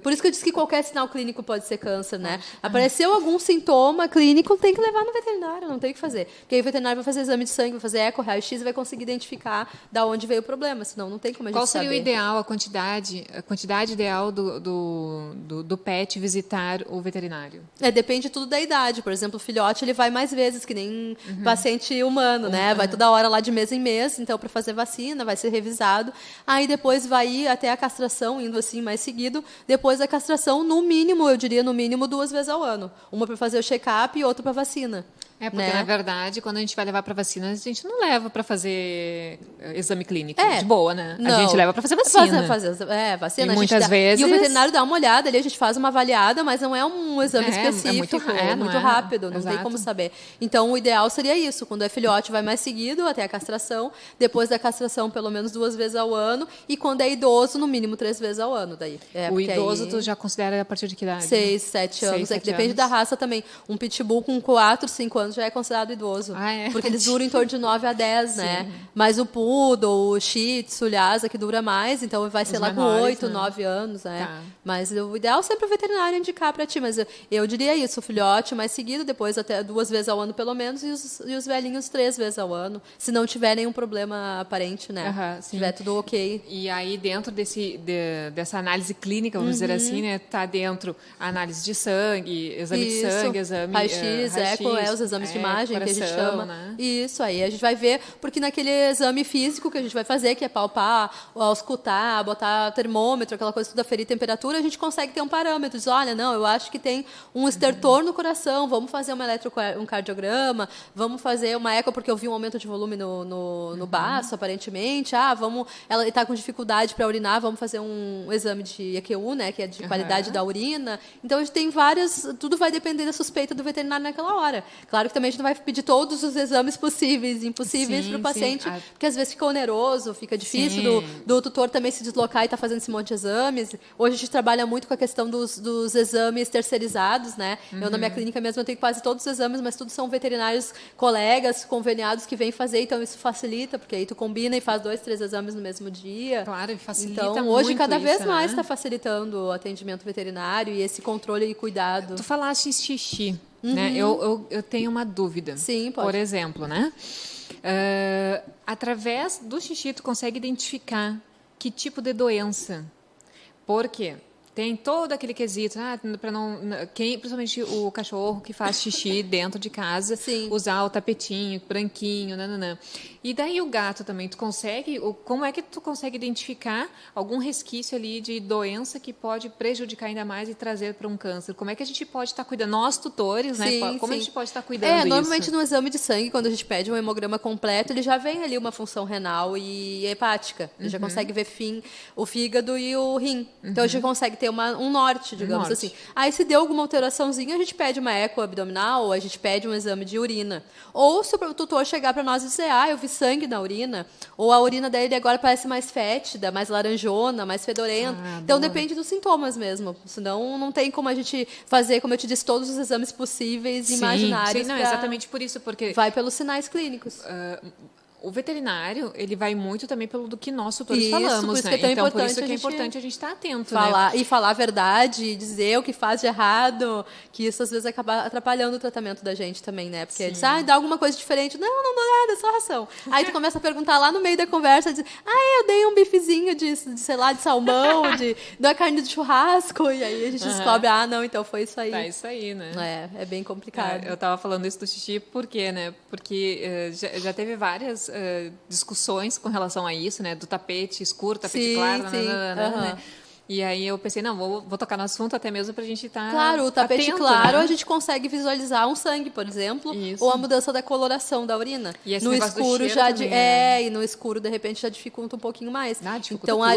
Por isso que eu disse que qualquer sinal clínico pode ser câncer, né? Apareceu algum sintoma clínico, tem que levar no veterinário, não tem o que fazer. Porque aí o veterinário vai fazer exame de sangue, vai fazer eco, raio-x e vai conseguir identificar da onde veio o problema, senão não tem como a gente saber. Qual seria o ideal, a quantidade ideal do pet visitar o veterinário? Depende tudo da idade. Por exemplo, o filhote ele vai mais vezes, que nem paciente humano, né? Vai toda hora lá de mês em mês, então para fazer vacina, vai ser revisado. Aí depois vai ir até a castração, indo assim mais seguido. Depois da castração, no mínimo, eu diria no mínimo 2 vezes ao ano. Uma para fazer o check-up e outra para vacina. Porque, na verdade, quando a gente vai levar para vacina, a gente não leva para fazer exame clínico. De boa, né? Não. A gente leva para fazer vacina. Vacina. E muitas vezes... E o veterinário dá uma olhada ali, a gente faz uma avaliada, mas não é um exame específico. É muito rápido, não tem como saber. Então, o ideal seria isso. Quando é filhote, vai mais seguido, até a castração. Depois da castração, pelo menos 2 vezes ao ano. E quando é idoso, no mínimo 3 vezes ao ano. Daí. O idoso, tu já considera a partir de que idade? 6, 7 anos. Que depende da raça também. Um pitbull com 4, 5 anos anos já é considerado idoso. Ah, é? Porque eles duram em torno de 9 a 10, né? Mas o Poodle, o Shih Tzu, o Lhasa, que dura mais, então vai ser lá com menores, 8, né? 9 anos, né? Tá. Mas o ideal é sempre o veterinário indicar para ti. Mas eu diria isso, o filhote mais seguido, depois até 2 vezes ao ano pelo menos, e os velhinhos 3 vezes ao ano, se não tiver nenhum problema aparente, né? Aham, Se sim. tiver tudo ok. E aí, dentro dessa análise clínica, vamos dizer assim, né? Tá dentro a análise de sangue, exame de sangue, exame... raio-x, eco, os exames de imagem que a gente coração, chama. né? Isso, aí a gente vai ver, porque naquele exame físico que a gente vai fazer, que é palpar, auscultar, botar termômetro, aquela coisa tudo, aferir temperatura, a gente consegue ter um parâmetro. Diz, olha, não, eu acho que tem um estertor no coração, vamos fazer um cardiograma, vamos fazer uma eco, porque eu vi um aumento de volume no baço, aparentemente. Ela está com dificuldade para urinar, vamos fazer um exame de EQU, né, que é de qualidade da urina. Então, a gente tem tudo vai depender da suspeita do veterinário naquela hora. Claro que também a gente não vai pedir todos os exames possíveis e impossíveis para o paciente, porque às vezes fica oneroso, fica difícil do tutor também se deslocar e estar fazendo esse monte de exames. Hoje a gente trabalha muito com a questão dos exames terceirizados, né? Eu, na minha clínica mesmo, eu tenho quase todos os exames, mas tudo são veterinários colegas, conveniados, que vêm fazer, então isso facilita, porque aí tu combina e faz 2, 3 exames no mesmo dia. Claro, e facilita então, hoje, muito cada vez isso, mais né? está facilitando o atendimento veterinário e esse controle e cuidado. Tu falaste em xixi, né? Eu tenho uma dúvida. Sim, pode. Por exemplo, né? Através do xixi, tu consegue identificar que tipo de doença. Por quê? Tem todo aquele quesito, para não, principalmente o cachorro que faz xixi dentro de casa, usar o tapetinho branquinho, nananã. E daí o gato também, como é que tu consegue identificar algum resquício ali de doença que pode prejudicar ainda mais e trazer para um câncer? Como é que a gente pode estar cuidando? Nós, tutores, né? Como a gente pode estar cuidando disso? Normalmente no exame de sangue, quando a gente pede um hemograma completo, ele já vem ali uma função renal e hepática. Ele já consegue ver o fígado e o rim. Então a gente consegue ter um norte, digamos assim. Aí se deu alguma alteraçãozinha, a gente pede uma eco abdominal, ou a gente pede um exame de urina. Ou se o tutor chegar para nós e dizer, eu vi sangue na urina, ou a urina dele agora parece mais fétida, mais laranjona, mais fedorenta. Então depende dos sintomas mesmo. Senão não tem como a gente fazer, como eu te disse, todos os exames possíveis e imaginários. Sim, não, exatamente por isso, porque vai pelos sinais clínicos. O veterinário, ele vai muito também pelo do que nós tutores Isso, falamos, por isso né? que é tão Então, por isso importante que é a gente importante a gente estar atento, falar, né? E falar a verdade, dizer o que faz de errado, que isso às vezes acaba atrapalhando o tratamento da gente também, né? Porque diz, dá alguma coisa diferente. Não dá nada, é só ração. Aí tu começa a perguntar lá no meio da conversa, diz, eu dei um bifezinho sei lá, de salmão, da carne de churrasco, e aí a gente descobre, não, então foi isso aí. Tá, isso aí, né? É bem complicado. Eu estava falando isso do xixi, por quê, né? Porque já teve várias discussões com relação a isso, né? Do tapete escuro, tapete claro, né? E aí eu pensei, não, vou tocar no assunto até mesmo para a gente estar Claro, o tapete atento, claro, né? a gente consegue visualizar um sangue, por exemplo, ou a mudança da coloração da urina. E esse no negócio do escuro cheiro já também, né? e no escuro de repente já dificulta um pouquinho mais. Dificulta então tudo, a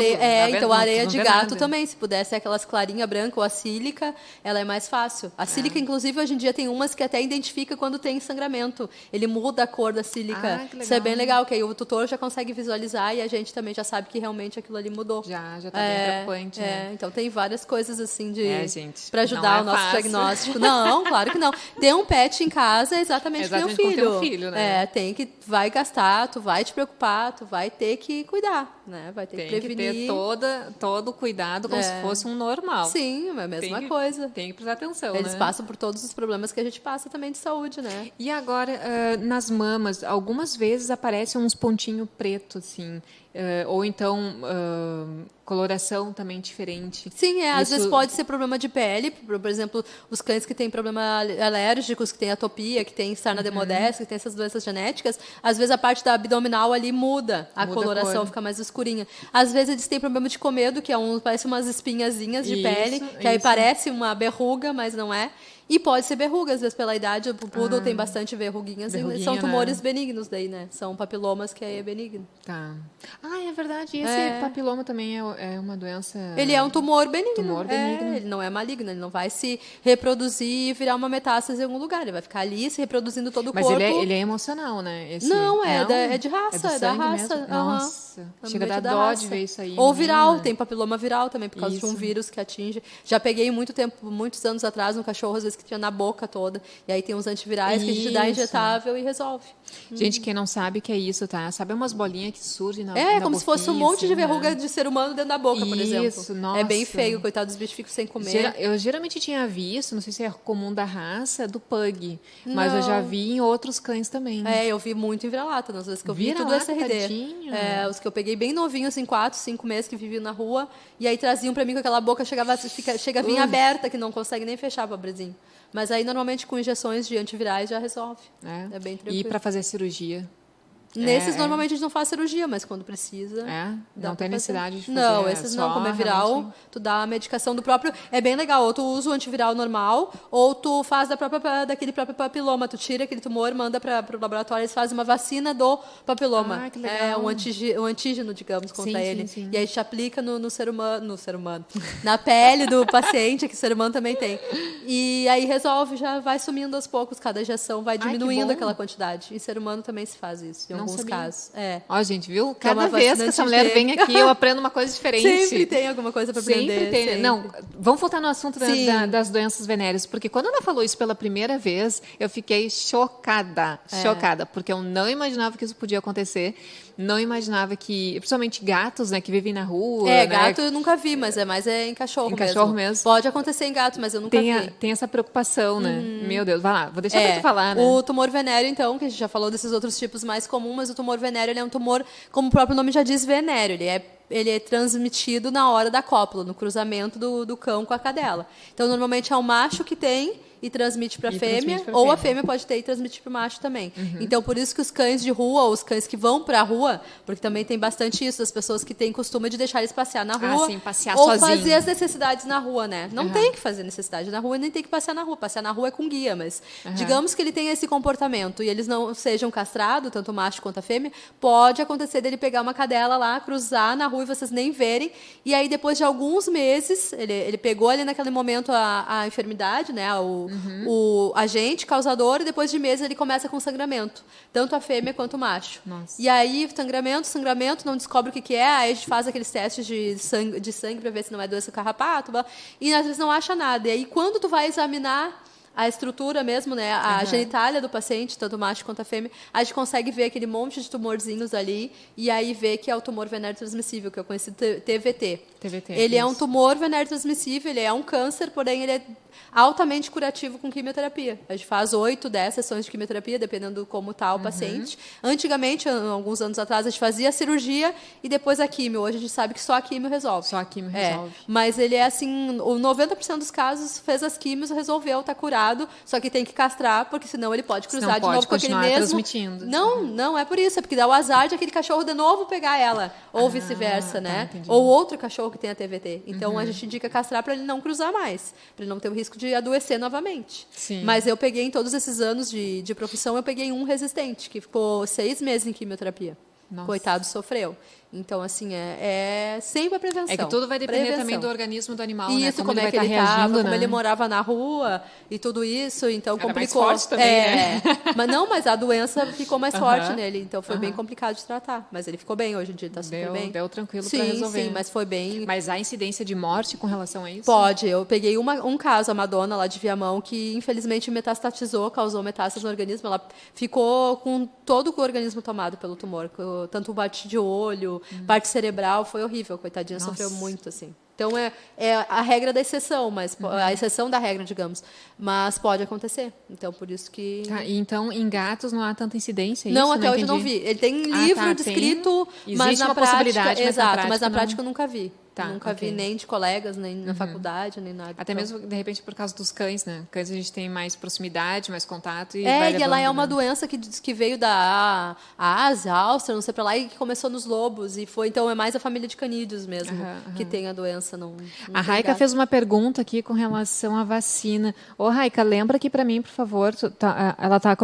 areia não de vê gato nada. também, se puder ser aquelas clarinha branca ou a sílica, ela é mais fácil. A sílica inclusive hoje em dia tem umas que até identifica quando tem sangramento. Ele muda a cor da sílica. Que legal. Isso é bem legal, que aí o tutor já consegue visualizar e a gente também já sabe que realmente aquilo ali mudou. Já tá bem preocupante, né? Então tem várias coisas assim gente, para ajudar o não é nosso fácil. diagnóstico. Não, claro que não. Ter um pet em casa é exatamente como ter um filho. Como ter um filho, né? Vai gastar, tu vai te preocupar, tu vai ter que cuidar, né? Vai ter que prevenir. Tem que ter todo o cuidado como se fosse um normal. Sim, é a mesma coisa. Tem que prestar atenção, Eles né? passam por todos os problemas que a gente passa também de saúde, né? E agora, nas mamas, algumas vezes aparecem uns pontinhos pretos, assim. Ou então, coloração também diferente. Sim, às vezes pode ser problema de pele, por exemplo, os cães que têm problema alérgicos, que têm atopia, que têm sarna demodésica, que têm essas doenças genéticas, às vezes a parte da abdominal ali muda a coloração, fica mais escurinha. Às vezes eles têm problema de comedo, que parece umas espinhazinhas de pele, que aí parece uma verruga, mas não é. E pode ser verruga, às vezes pela idade, o poodle tem bastante verruguinhas, e são tumores benignos daí, né? São papilomas que aí é benigno. Tá. É verdade. Esse papiloma também é uma doença... Ele é um tumor benigno. Ele não é maligno, ele não vai se reproduzir e virar uma metástase em algum lugar. Ele vai ficar ali se reproduzindo todo o corpo. Mas ele é emocional, né? Não, é de raça, é da raça. Mesmo? Nossa, chega a dar dó de ver isso aí. Ou viral, tem papiloma viral também, por causa de um vírus que atinge. Já peguei muitos anos atrás um cachorro, às vezes, que tinha na boca toda. E aí tem uns antivirais que a gente dá Isso. injetável e resolve. Gente, quem não sabe o que é isso, tá? Sabe umas bolinhas que surgem na É, na como se fosse um boquinha, monte de assim, verruga né? de ser humano dentro da boca, por exemplo. Isso, É bem nossa. feio, coitado dos bichos ficam sem comer. Eu geralmente tinha visto, não sei se é comum da raça, do pug. Mas eu já Não. vi em outros cães também. É, eu vi muito em vira-lata, nas vezes que eu vi, tudo Vira-lata, SRD. tadinho. É, os que eu peguei bem novinhos, assim, 4, 5 meses, que viviam na rua, e aí traziam pra mim com aquela boca, chega a vir aberta, que não consegue nem fechar, pobrezinho. Mas aí, normalmente, com injeções de antivirais, já resolve. É bem tranquilo. E para fazer cirurgia? Nesses, normalmente, a gente não faz cirurgia, mas quando precisa... É? dá Não pra tem fazer. necessidade de fazer. Não, esses não, só como é viral, realmente- tu dá a medicação do próprio... É bem legal, ou tu usa o antiviral normal, ou tu faz daquele próprio papiloma. Tu tira aquele tumor, manda para o laboratório, eles fazem uma vacina do papiloma. Ah, que legal. É um antígeno, digamos, contra Sim, ele. sim, sim. E aí te aplica no ser humano, na pele do paciente, que o ser humano também tem. E aí resolve, já vai sumindo aos poucos, cada injeção vai que diminuindo bom. aquela quantidade. Em ser humano também se faz isso, em Não alguns sabia. casos. É. Ó, gente, viu? Que é uma Cada vez vacina que essa mulher vem antigênica. aqui, eu aprendo uma coisa diferente. Sempre tem alguma coisa para Sempre aprender. tem. sempre. Não, vamos voltar no assunto Sim. das doenças venéreas, porque quando ela falou isso pela primeira vez, eu fiquei chocada, chocada, porque eu não imaginava que isso podia acontecer, não imaginava que, principalmente gatos, né, que vivem na rua, né, Gato eu nunca vi, mas é mais em cachorro Em mesmo. cachorro mesmo. Pode acontecer em gato, mas eu nunca vi. tem essa preocupação, né? Meu Deus, vai lá, vou deixar pra tu falar, né? O tumor venéreo, então, que a gente já falou desses outros tipos mais comuns, mas o tumor venéreo ele é um tumor, como o próprio nome já diz, venéreo. Ele é transmitido na hora da cópula, no cruzamento do cão com a cadela. Então, normalmente é o macho que tem e transmite para a E fêmea, transmite pra ou a fêmea. fêmea pode ter e transmitir para o macho também. Então, por isso que os cães de rua, ou os cães que vão para a rua, porque também tem bastante isso, das pessoas que têm costume de deixar eles passear na rua, sim, passear ou sozinho. fazer as necessidades na rua, né? Não tem que fazer necessidade na rua, nem tem que passear na rua. Passear na rua é com guia, mas digamos que ele tenha esse comportamento e eles não sejam castrados, tanto o macho quanto a fêmea, pode acontecer dele pegar uma cadela lá, cruzar na rua e vocês nem verem, e aí depois de alguns meses, ele pegou ali naquele momento a enfermidade, né? O agente causador, e depois de meses ele começa com sangramento, tanto a fêmea quanto o macho. Nossa. E aí, sangramento, não descobre o que é, aí a gente faz aqueles testes de sangue para ver se não é doença do carrapato, e às vezes não acha nada. E aí, quando tu vai examinar a estrutura mesmo, né, a genitália do paciente, tanto o macho quanto a fêmea, a gente consegue ver aquele monte de tumorzinhos ali, e aí ver que é o tumor venéreo transmissível, que é o conhecido TVT. TVT, Ele é um isso. tumor venéreo transmissível, ele é um câncer, porém ele é altamente curativo com quimioterapia. A gente faz 8, 10 sessões de quimioterapia, dependendo de como está o paciente. Antigamente, alguns anos atrás, a gente fazia a cirurgia e depois a quimio. Hoje a gente sabe que só a quimio resolve. Só a quimio resolve. Mas ele é assim, o 90% dos casos fez as químios, resolveu, está curado, só que tem que castrar, porque senão ele pode cruzar Senão de pode novo com aquele continuar mesmo... transmitindo. Não é por isso, é porque dá o azar de aquele cachorro de novo pegar ela, ou vice-versa, né? entendi. Ou outro cachorro que tem a TVT. Então a gente indica castrar para ele não cruzar mais, para ele não ter o risco de adoecer novamente. Sim. Mas eu peguei, em todos esses anos de profissão, eu peguei um resistente, que ficou 6 meses em quimioterapia. Nossa. Coitado, sofreu. Então, assim, é sempre a prevenção. É que tudo vai depender Prevenção. também do organismo do animal, né? Isso, como ele é vai que estar ele reagindo, estava, como né? ele morava na rua e tudo isso, então Era mais complicou. forte também, né? Mas a doença ficou mais forte nele, então foi bem complicado de tratar. Mas ele ficou bem hoje em dia, está super bem. Deu tranquilo sim, para resolver. Sim, mas foi bem... Mas há incidência de morte com relação a isso? Pode. Eu peguei um caso, a Madonna, lá de Viamão, que infelizmente metastatizou, causou metástase no organismo. Ela ficou com todo o organismo tomado pelo tumor, tanto o bate de olho, parte cerebral, foi horrível, coitadinha, Nossa. sofreu muito, assim. Então, é a regra da exceção, mas a exceção da regra, digamos. Mas pode acontecer. Então, por isso que... Tá, e então, em gatos não há tanta incidência? Não, isso? até hoje eu não entendi. vi. Ele tem Ah, livro tá, descrito, tem. mas Existe na uma prática... possibilidade, mas na exato, prática mas na não. prática eu nunca vi. Tá, Nunca ok. vi nem de colegas, nem na faculdade, nem nada. Até Então, mesmo, de repente, por causa dos cães, né? Cães a gente tem mais proximidade, mais contato e vai e ela é levando, uma né? doença que diz que veio da Ásia, Áustria, não sei pra lá, e que começou nos lobos. E foi, então, é mais a família de canídeos mesmo que tem a doença. Não A tem Raika gato. fez uma pergunta aqui com relação à vacina. Ô, Raika, lembra aqui pra mim, por favor.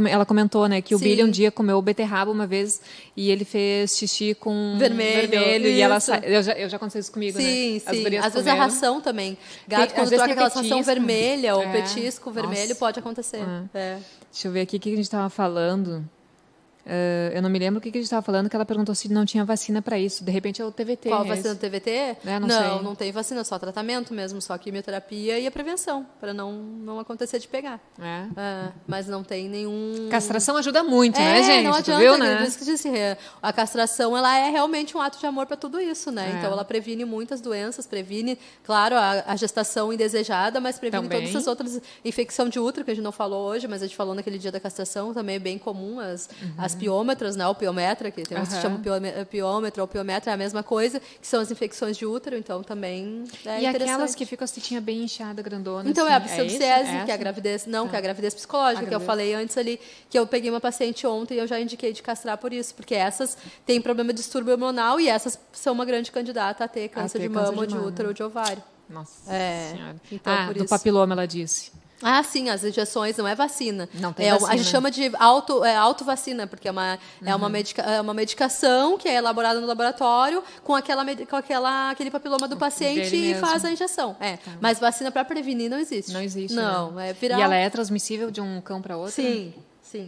Ela comentou, né, que o Sim. Billy um dia comeu beterraba uma vez e ele fez xixi com Vermelho, e ela isso. eu já aconteceu isso comigo, Sim, né? As sim. gurias Às vezes a comeram. ração também. Gato, Às quando vezes troca tem aquela ração petisco. vermelha ou É. petisco vermelho, Nossa. pode acontecer. É. Deixa eu ver aqui o que a gente estava falando. Eu não me lembro o que a gente estava falando, que ela perguntou se não tinha vacina para isso. De repente é o TVT. Qual vacina do TVT? Não sei. Não tem vacina, só tratamento mesmo, só quimioterapia e a prevenção, para não acontecer de pegar. Mas não tem nenhum... Castração ajuda muito, né, gente? Não adianta, viu, né? Por isso que eu disse, a castração ela é realmente um ato de amor para tudo isso, né? Então ela previne muitas doenças, previne, claro, a gestação indesejada, mas previne também. todas essas outras, infecção de útero, que a gente não falou hoje, mas a gente falou naquele dia da castração, também é bem comum, as piômetras, né? O piometra, que tem uns que chamam piômetra ou piometra, é a mesma coisa, que são as infecções de útero, então também é e interessante. aquelas que ficam a tetinha bem inchada, grandona. Então assim, é a pseudocese, que é a gravidez, que é a gravidez psicológica, que eu gravidez. falei antes ali, que eu peguei uma paciente ontem e eu já indiquei de castrar por isso, porque essas têm problema de distúrbio hormonal e essas são uma grande candidata a ter câncer de mama, ou de útero ou de ovário. Nossa senhora. Então, por do isso. papiloma, ela disse. Sim, as injeções não é vacina. Não tem vacina. A gente chama de autovacina, porque é uma medicação que é elaborada no laboratório com aquele papiloma do paciente e faz a injeção. Mas vacina para prevenir não existe. Não existe. Não, né? é viral. E ela é transmissível de um cão para outro? Sim.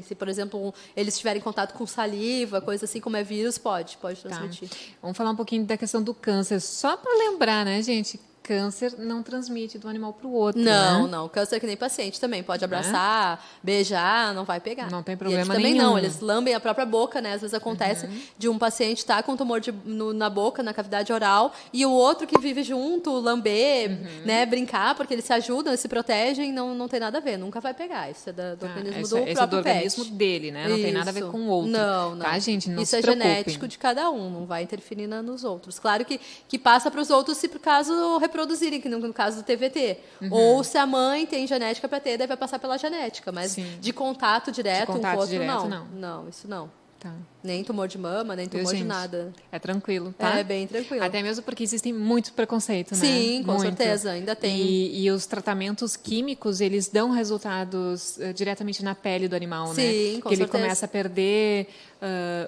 Se, por exemplo, eles tiverem contato com saliva, coisa assim como é vírus, pode transmitir. Vamos falar um pouquinho da questão do câncer. Só para lembrar, né, gente? Câncer não transmite do animal para o outro. Não. Câncer é que nem paciente também. Pode abraçar, beijar, não vai pegar. Não tem E problema eles também nenhum. não, eles lambem a própria boca, né? Às vezes acontece de um paciente estar com tumor na boca, na cavidade oral, e o outro que vive junto, lamber, né? Brincar, porque eles se ajudam, eles se protegem, não tem nada a ver, nunca vai pegar. Isso é do organismo do próprio é do pet. organismo dele, né? Não tem nada a ver com o outro. Não. Tá, gente? Não Isso se é preocupem. genético de cada um, não vai interferir nos outros. Claro que passa para os outros se por caso reproduzirem, que no caso do TVT. Ou se a mãe tem genética para ter, daí vai passar pela genética. Mas de contato direto um com o outro, não. Não, isso não. Tá. Nem tumor de mama, nem tumor de nada. É tranquilo, tá? É bem tranquilo. Até mesmo porque existem muitos preconceitos, né? Sim, com certeza, ainda tem. E os tratamentos químicos, eles dão resultados diretamente na pele do animal, né? Sim, com que ele certeza. começa a perder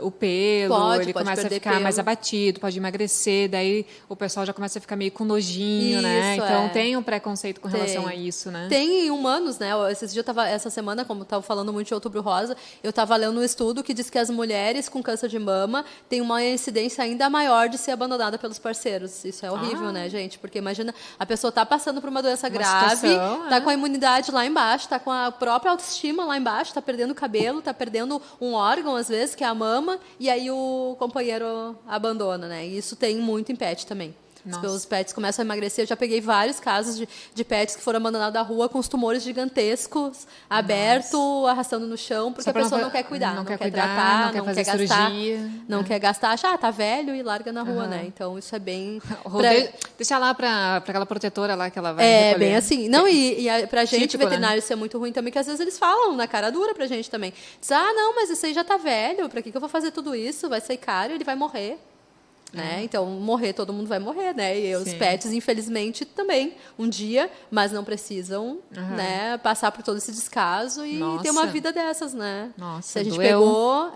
o pelo, ele pode começa a perder ficar pelo. mais abatido, pode emagrecer, daí o pessoal já começa a ficar meio com nojinho, né? Isso, Então tem um preconceito com relação Tem. a isso, né? Tem em humanos, né? Essa semana, como estava falando muito de Outubro Rosa, eu estava lendo um estudo que diz que as mulheres com câncer de mama têm uma incidência ainda maior de ser abandonada pelos parceiros. Isso é horrível, né, gente? Porque imagina, a pessoa está passando por uma doença grave, situação, está com a imunidade lá embaixo, está com a própria autoestima lá embaixo, está perdendo cabelo, está perdendo um órgão, às vezes, que é a mama, e aí o companheiro abandona, né? E isso tem muito em pet também. Os pets começam a emagrecer. Eu já peguei vários casos de pets que foram abandonados da rua com os tumores gigantescos, abertos, arrastando no chão, porque a pessoa não quer cuidar, não quer tratar, não quer gastar, não quer gastar, acha, tá velho e larga na rua, né? Então isso é bem... Deixa lá para aquela protetora lá que ela vai É, recolher. bem assim. Não, e pra gente, Típico, veterinário, isso é muito ruim também, que às vezes eles falam na cara dura pra gente também. Diz, não, mas esse aí já tá velho, pra que eu vou fazer tudo isso? Vai ser caro, ele vai morrer. Né? Então, morrer, todo mundo vai morrer, né? E os pets, infelizmente, também, um dia, mas não precisam né, passar por todo esse descaso e ter uma vida dessas, né? Nossa, se a gente doeu.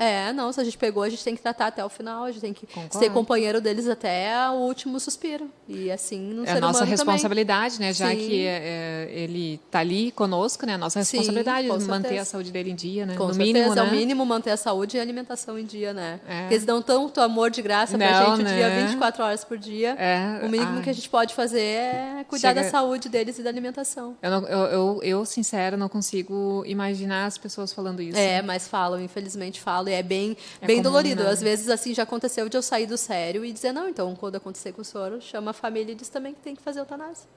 se a gente pegou, a gente tem que tratar até o final, a gente tem que ser companheiro deles até o último suspiro. E assim, no ser É a nossa humano responsabilidade, também. né? Já Sim. que ele está ali conosco, né? A nossa responsabilidade com de manter certeza. a saúde dele em dia, né? Com no certeza, mínimo, né? é o mínimo manter a saúde e a alimentação em dia, né? É. Porque eles dão tanto amor de graça pra Não, gente o dia né? 24 horas por dia. É. O mínimo que a gente pode fazer é cuidar da saúde deles e da alimentação. Eu, sincero, não consigo imaginar as pessoas falando isso. Mas falam, infelizmente falam, e é bem comum, dolorido. né? Às vezes, assim, já aconteceu de eu sair do sério e dizer, não, então, quando acontecer com o senhor, chama a família e diz também que tem que fazer eutanásia.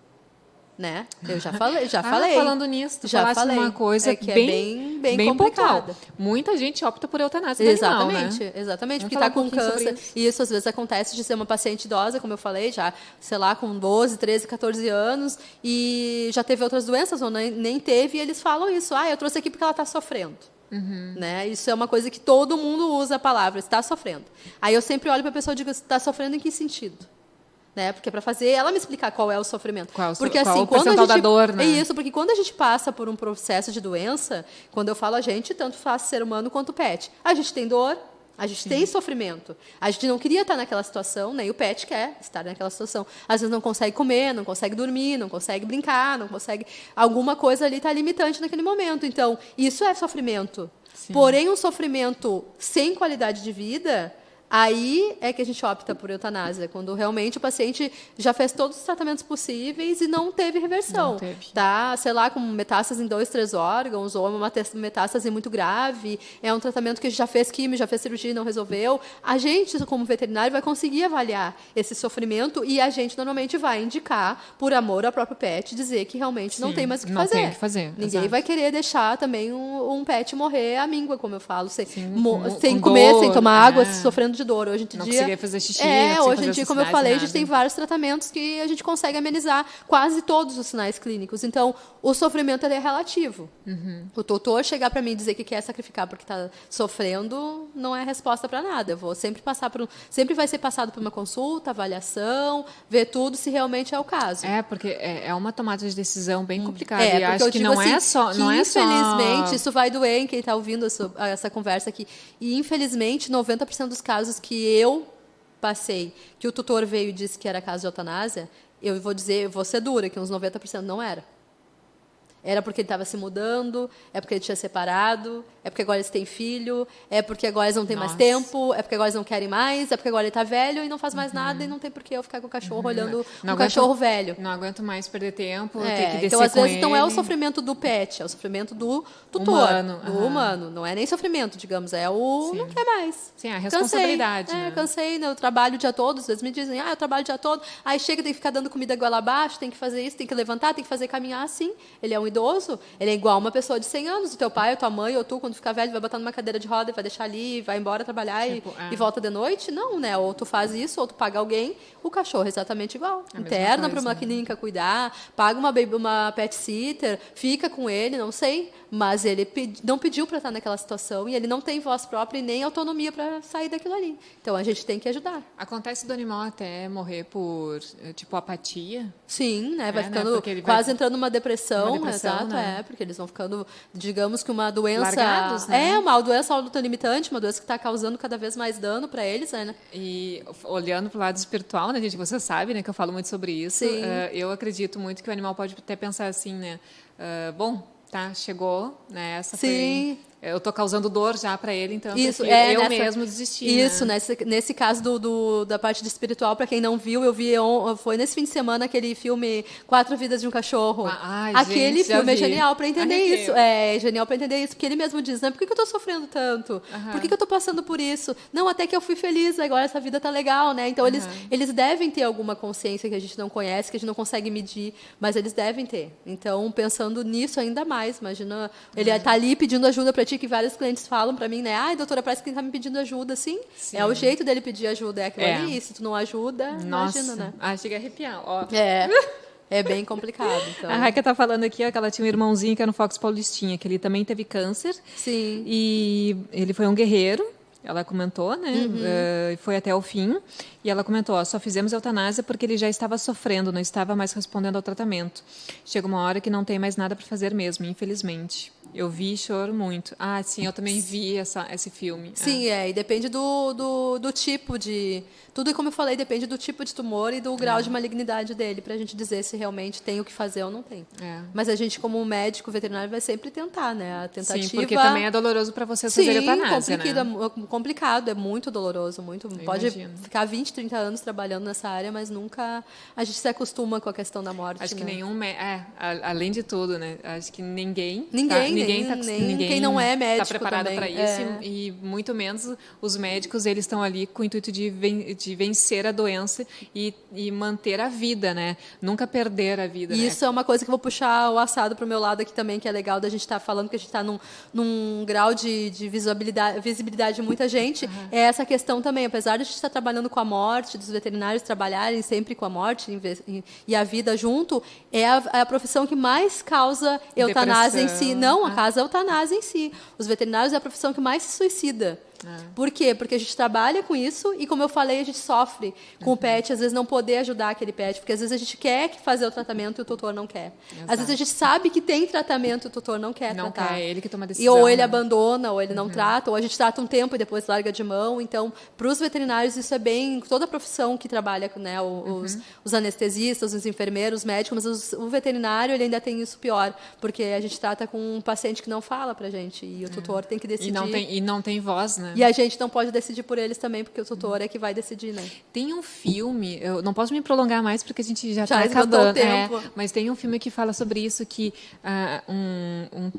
Né? Eu já falei. Falando nisso, tu já falaste falei. uma coisa que bem é bem complicada. pontual. Muita gente opta por eutanásia do animal, né? Exatamente, Vamos porque falar está com um pouquinho sobre câncer. E isso às vezes acontece de ser uma paciente idosa, como eu falei, já, sei lá, com 12, 13, 14 anos, e já teve outras doenças, ou nem teve, e eles falam isso. Eu trouxe aqui porque ela está sofrendo. Né? Isso é uma coisa que todo mundo usa a palavra, está sofrendo. Aí eu sempre olho para a pessoa e digo, está sofrendo em que sentido? Né? Porque para fazer ela me explicar qual é o sofrimento. Porque assim, quando a gente da dor, né? É isso, porque quando a gente passa por um processo de doença, quando eu falo a gente, tanto faz ser humano quanto pet. A gente tem dor, A gente tem sofrimento. A gente não queria estar naquela situação, nem o pet quer estar naquela situação. Às vezes não consegue comer, não consegue dormir, não consegue brincar, não consegue... Alguma coisa ali está limitante naquele momento. Então, isso é sofrimento. Sim. Porém, um sofrimento sem qualidade de vida... Aí é que a gente opta por eutanásia, quando realmente o paciente já fez todos os tratamentos possíveis e não teve reversão. Não teve. Tá, sei lá, com metástase em 2, 3 órgãos, ou uma metástase muito grave, é um tratamento que a gente já fez quimio, já fez cirurgia e não resolveu. A gente, como veterinário, vai conseguir avaliar esse sofrimento e a gente normalmente vai indicar, por amor ao próprio pet, dizer que realmente não Sim, tem mais o que não fazer. tem o que fazer, Ninguém exato. vai querer deixar também um pet morrer à míngua, como eu falo, sem com comer, dor, sem tomar água, é. sofrendo de dor. Hoje em Não dia, conseguia fazer xixi, não conseguia hoje em fazer dia, como eu necessidades, falei, a nada. gente tem vários tratamentos que a gente consegue amenizar quase todos os sinais clínicos. Então, o sofrimento ele é relativo. O tutor chegar para mim e dizer que quer sacrificar porque está sofrendo não é resposta para nada. Eu vou sempre sempre vai ser passado por uma consulta, avaliação, ver tudo se realmente é o caso. Porque é uma tomada de decisão bem complicada. É, E porque acho eu que digo não assim, é só. que Não é infelizmente, só... isso vai doer em quem está ouvindo essa conversa aqui. E, infelizmente, 90% dos casos que eu passei, que o tutor veio e disse que era caso de eutanásia, eu vou dizer, vou ser dura, que uns 90% não era. Era porque ele estava se mudando, é porque ele tinha separado, é porque agora eles têm filho, é porque agora eles não têm mais tempo, é porque agora eles não querem mais, é porque agora ele está velho e não faz mais nada e não tem por que eu ficar com o cachorro olhando Não o cachorro aguento- velho. Não aguento mais perder tempo, ter que descer Então, às com vezes, não é o ele. sofrimento do pet, é o sofrimento do tutor, Humano, do aham. humano. Não é nem sofrimento, digamos, é o não quer mais. Sim, a responsabilidade, Cansei, né? cansei, né? Eu trabalho o dia todo, às vezes me dizem, eu trabalho o dia todo, aí chega, tem que ficar dando comida goela abaixo, tem que fazer isso, tem que levantar, tem que fazer caminhar assim. Ele é um idoso, ele é igual uma pessoa de 100 anos, o teu pai, ou tua mãe, ou tu, quando ficar velho, vai botar numa cadeira de roda e vai deixar ali, vai embora trabalhar e volta de noite? Não, né? Ou tu faz isso, ou tu paga alguém, o cachorro é exatamente igual. A mesma Interna para coisa, uma né? clínica cuidar, paga uma pet sitter, fica com ele, não sei, mas ele não pediu para estar naquela situação e ele não tem voz própria e nem autonomia para sair daquilo ali. Então, a gente tem que ajudar. Acontece do animal até morrer por, tipo, apatia. Sim, né? Vai né? ficando Porque ele vai- quase entrando numa depressão, Uma depressão, exato, né? porque eles vão ficando, digamos que uma doença... Largados, né? Uma doença autolimitante, uma doença que está causando cada vez mais dano para eles, né? E olhando para o lado espiritual, né, gente? Você sabe, né, que eu falo muito sobre isso. Sim. Eu acredito muito que o animal pode até pensar assim, né? Bom, tá, chegou, né? Essa Sim. foi... Eu tô causando dor já para ele, então Isso, eu mesmo desisti. Isso, né? nesse caso da parte de espiritual, para quem não viu, eu vi, foi nesse fim de semana aquele filme 4 Vidas de um Cachorro. Ai, Aquele gente, já filme é vi. genial para entender Arrepiei. isso. É genial para entender isso, porque ele mesmo diz, né? Por que eu estou sofrendo tanto? Por que eu estou passando por isso? Não, até que eu fui feliz, agora essa vida tá legal, né? Então, eles devem ter alguma consciência que a gente não conhece, que a gente não consegue medir, mas eles devem ter. Então, pensando nisso ainda mais, imagina, ele tá ali pedindo ajuda para ti, que vários clientes falam para mim, né? Ai, doutora, parece que ele tá me pedindo ajuda, sim. É o jeito dele pedir ajuda, é aquilo ali. E se tu não ajuda, Nossa, imagina, né? chega a arrepiar. Ó. É bem complicado. Então. A Raika tá falando aqui, ó, que ela tinha um irmãozinho que era no Fox Paulistinha, que ele também teve câncer. Sim. E ele foi um guerreiro. Ela comentou, né? Foi até o fim. E ela comentou, ó, só fizemos eutanásia porque ele já estava sofrendo, não estava mais respondendo ao tratamento. Chega uma hora que não tem mais nada para fazer mesmo, infelizmente. Eu vi e choro muito. Ah, sim, eu também vi esse filme. Sim, e depende do tipo de... Tudo, como eu falei, depende do tipo de tumor e do grau de malignidade dele, para a gente dizer se realmente tem o que fazer ou não tem. Mas a gente, como médico veterinário, vai sempre tentar, né? A tentativa... Sim, porque também é doloroso para vocês fazer eutanásia, né? Complicado, é muito doloroso, muito. Pode imagino. ficar 20, 30 anos trabalhando nessa área, mas nunca a gente se acostuma com a questão da morte. Acho que né? nenhum... além de tudo, né? Acho que ninguém nem quem não é médico está preparado para também. isso e muito menos os médicos, eles estão ali com o intuito de vencer a doença e manter a vida, né? Nunca perder a vida. E né? isso é uma coisa que eu vou puxar o assado para o meu lado aqui também, que é legal da gente estar falando, que a gente está num grau de visibilidade de muita gente. É essa questão também, apesar de a gente estar trabalhando com a morte, dos veterinários trabalharem sempre com a morte e a vida junto, é a profissão que mais causa eutanásia em si. Não, a causa eutanásia em si. Os veterinários é a profissão que mais se suicida. Por quê? Porque a gente trabalha com isso e, como eu falei, a gente sofre com o pet, às vezes não poder ajudar aquele pet, porque às vezes a gente quer fazer o tratamento e o tutor não quer. Às vezes a gente sabe que tem tratamento e o tutor não quer Não tratar. quer, ele que toma a E decisão. ou ele né? abandona, ou ele não trata, ou a gente trata um tempo e depois larga de mão. Então, para os veterinários, isso é bem... Toda a profissão que trabalha, né, os anestesistas, os enfermeiros, os médicos, mas o veterinário ele ainda tem isso pior, porque a gente trata com um paciente que não fala pra gente, e o tutor tem que decidir. E não tem voz, né? E a gente não pode decidir por eles também, porque o tutor é que vai decidir, né? Tem um filme, eu não posso me prolongar mais porque a gente já está esgotou acabando. o tempo. Mas tem um filme que fala sobre isso, que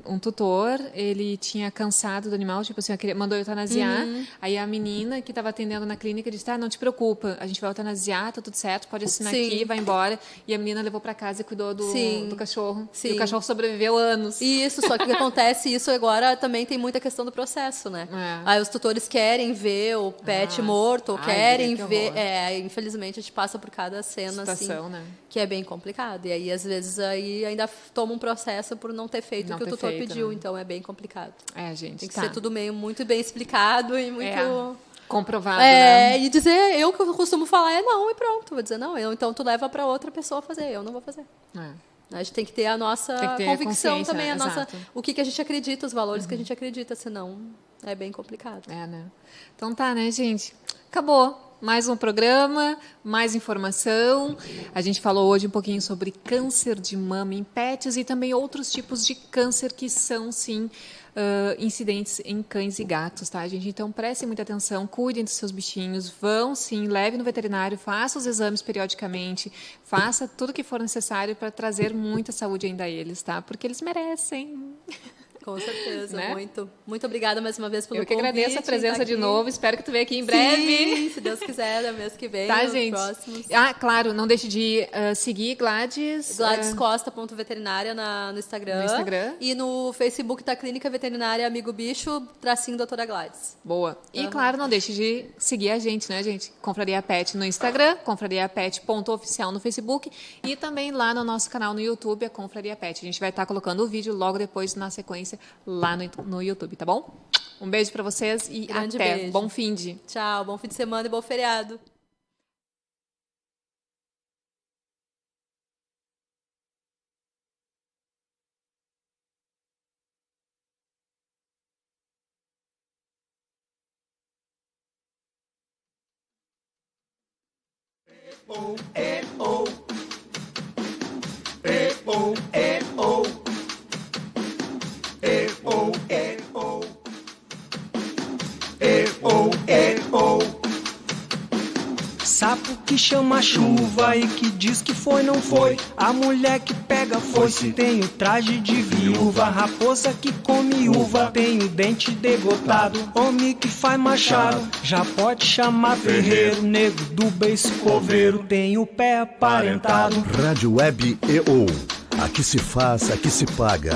um tutor, ele tinha cansado do animal, tipo assim, mandou eutanasiar, aí a menina que estava atendendo na clínica disse, não te preocupa, a gente vai eutanasiar, tá tudo certo, pode assinar Sim. aqui, vai embora. E a menina levou para casa e cuidou do cachorro. Sim. E o cachorro sobreviveu anos. Isso, só que o que acontece, isso agora também tem muita questão do processo, né? Aí os tutores querem ver o pet morto, ou querem que ver... horror. Infelizmente, a gente passa por cada cena, Situação, assim, né? que é bem complicado. E aí, às vezes, aí ainda toma um processo por não ter feito o que o tutor pediu. Né? Então, é bem complicado. Gente, Tem que ser tudo muito bem explicado e muito... comprovado, né? E dizer, eu que eu costumo falar não e pronto. Vou dizer não, então tu leva para outra pessoa fazer, eu não vou fazer. A gente tem que ter a nossa convicção também, o que a gente acredita, os valores que a gente acredita, senão é bem complicado. Né? Então tá, né, gente? Acabou. Mais um programa, mais informação. A gente falou hoje um pouquinho sobre câncer de mama em pets e também outros tipos de câncer que são, sim, incidentes em cães e gatos, tá, gente? Então, prestem muita atenção, cuidem dos seus bichinhos, vão, sim, leve no veterinário, faça os exames periodicamente, faça tudo que for necessário para trazer muita saúde ainda a eles, tá? Porque eles merecem. Com certeza, né? muito obrigada mais uma vez pelo convite. Eu que agradeço a presença de novo, espero que tu venha aqui em breve. Sim, se Deus quiser, da mês que vem, tá, nos gente? próximos. Claro, não deixe de seguir Gladys. GladysCosta.veterinária no Instagram. E no Facebook tá Clínica Veterinária Amigo Bicho, _ Doutora Gladys. Boa. E, claro, não deixe de seguir a gente, né, gente? Confraria Pet no Instagram, confrariapet.oficial no Facebook e também lá no nosso canal no YouTube, a Confraria Pet. A gente vai estar colocando o vídeo logo depois, na sequência, lá no YouTube, tá bom? Um beijo para vocês e Grande até. Beijo. Bom fim de. Tchau, bom fim de semana e bom feriado. Sapo que chama chuva e que diz que foi, não foi. A mulher que pega foice tem o traje de viúva. Raposa que come uva tem o dente degotado. Homem que faz machado já pode chamar ferreiro. Nego do beiço coveiro tem o pé aparentado. Rádio Web EO. Aqui se faz, aqui se paga.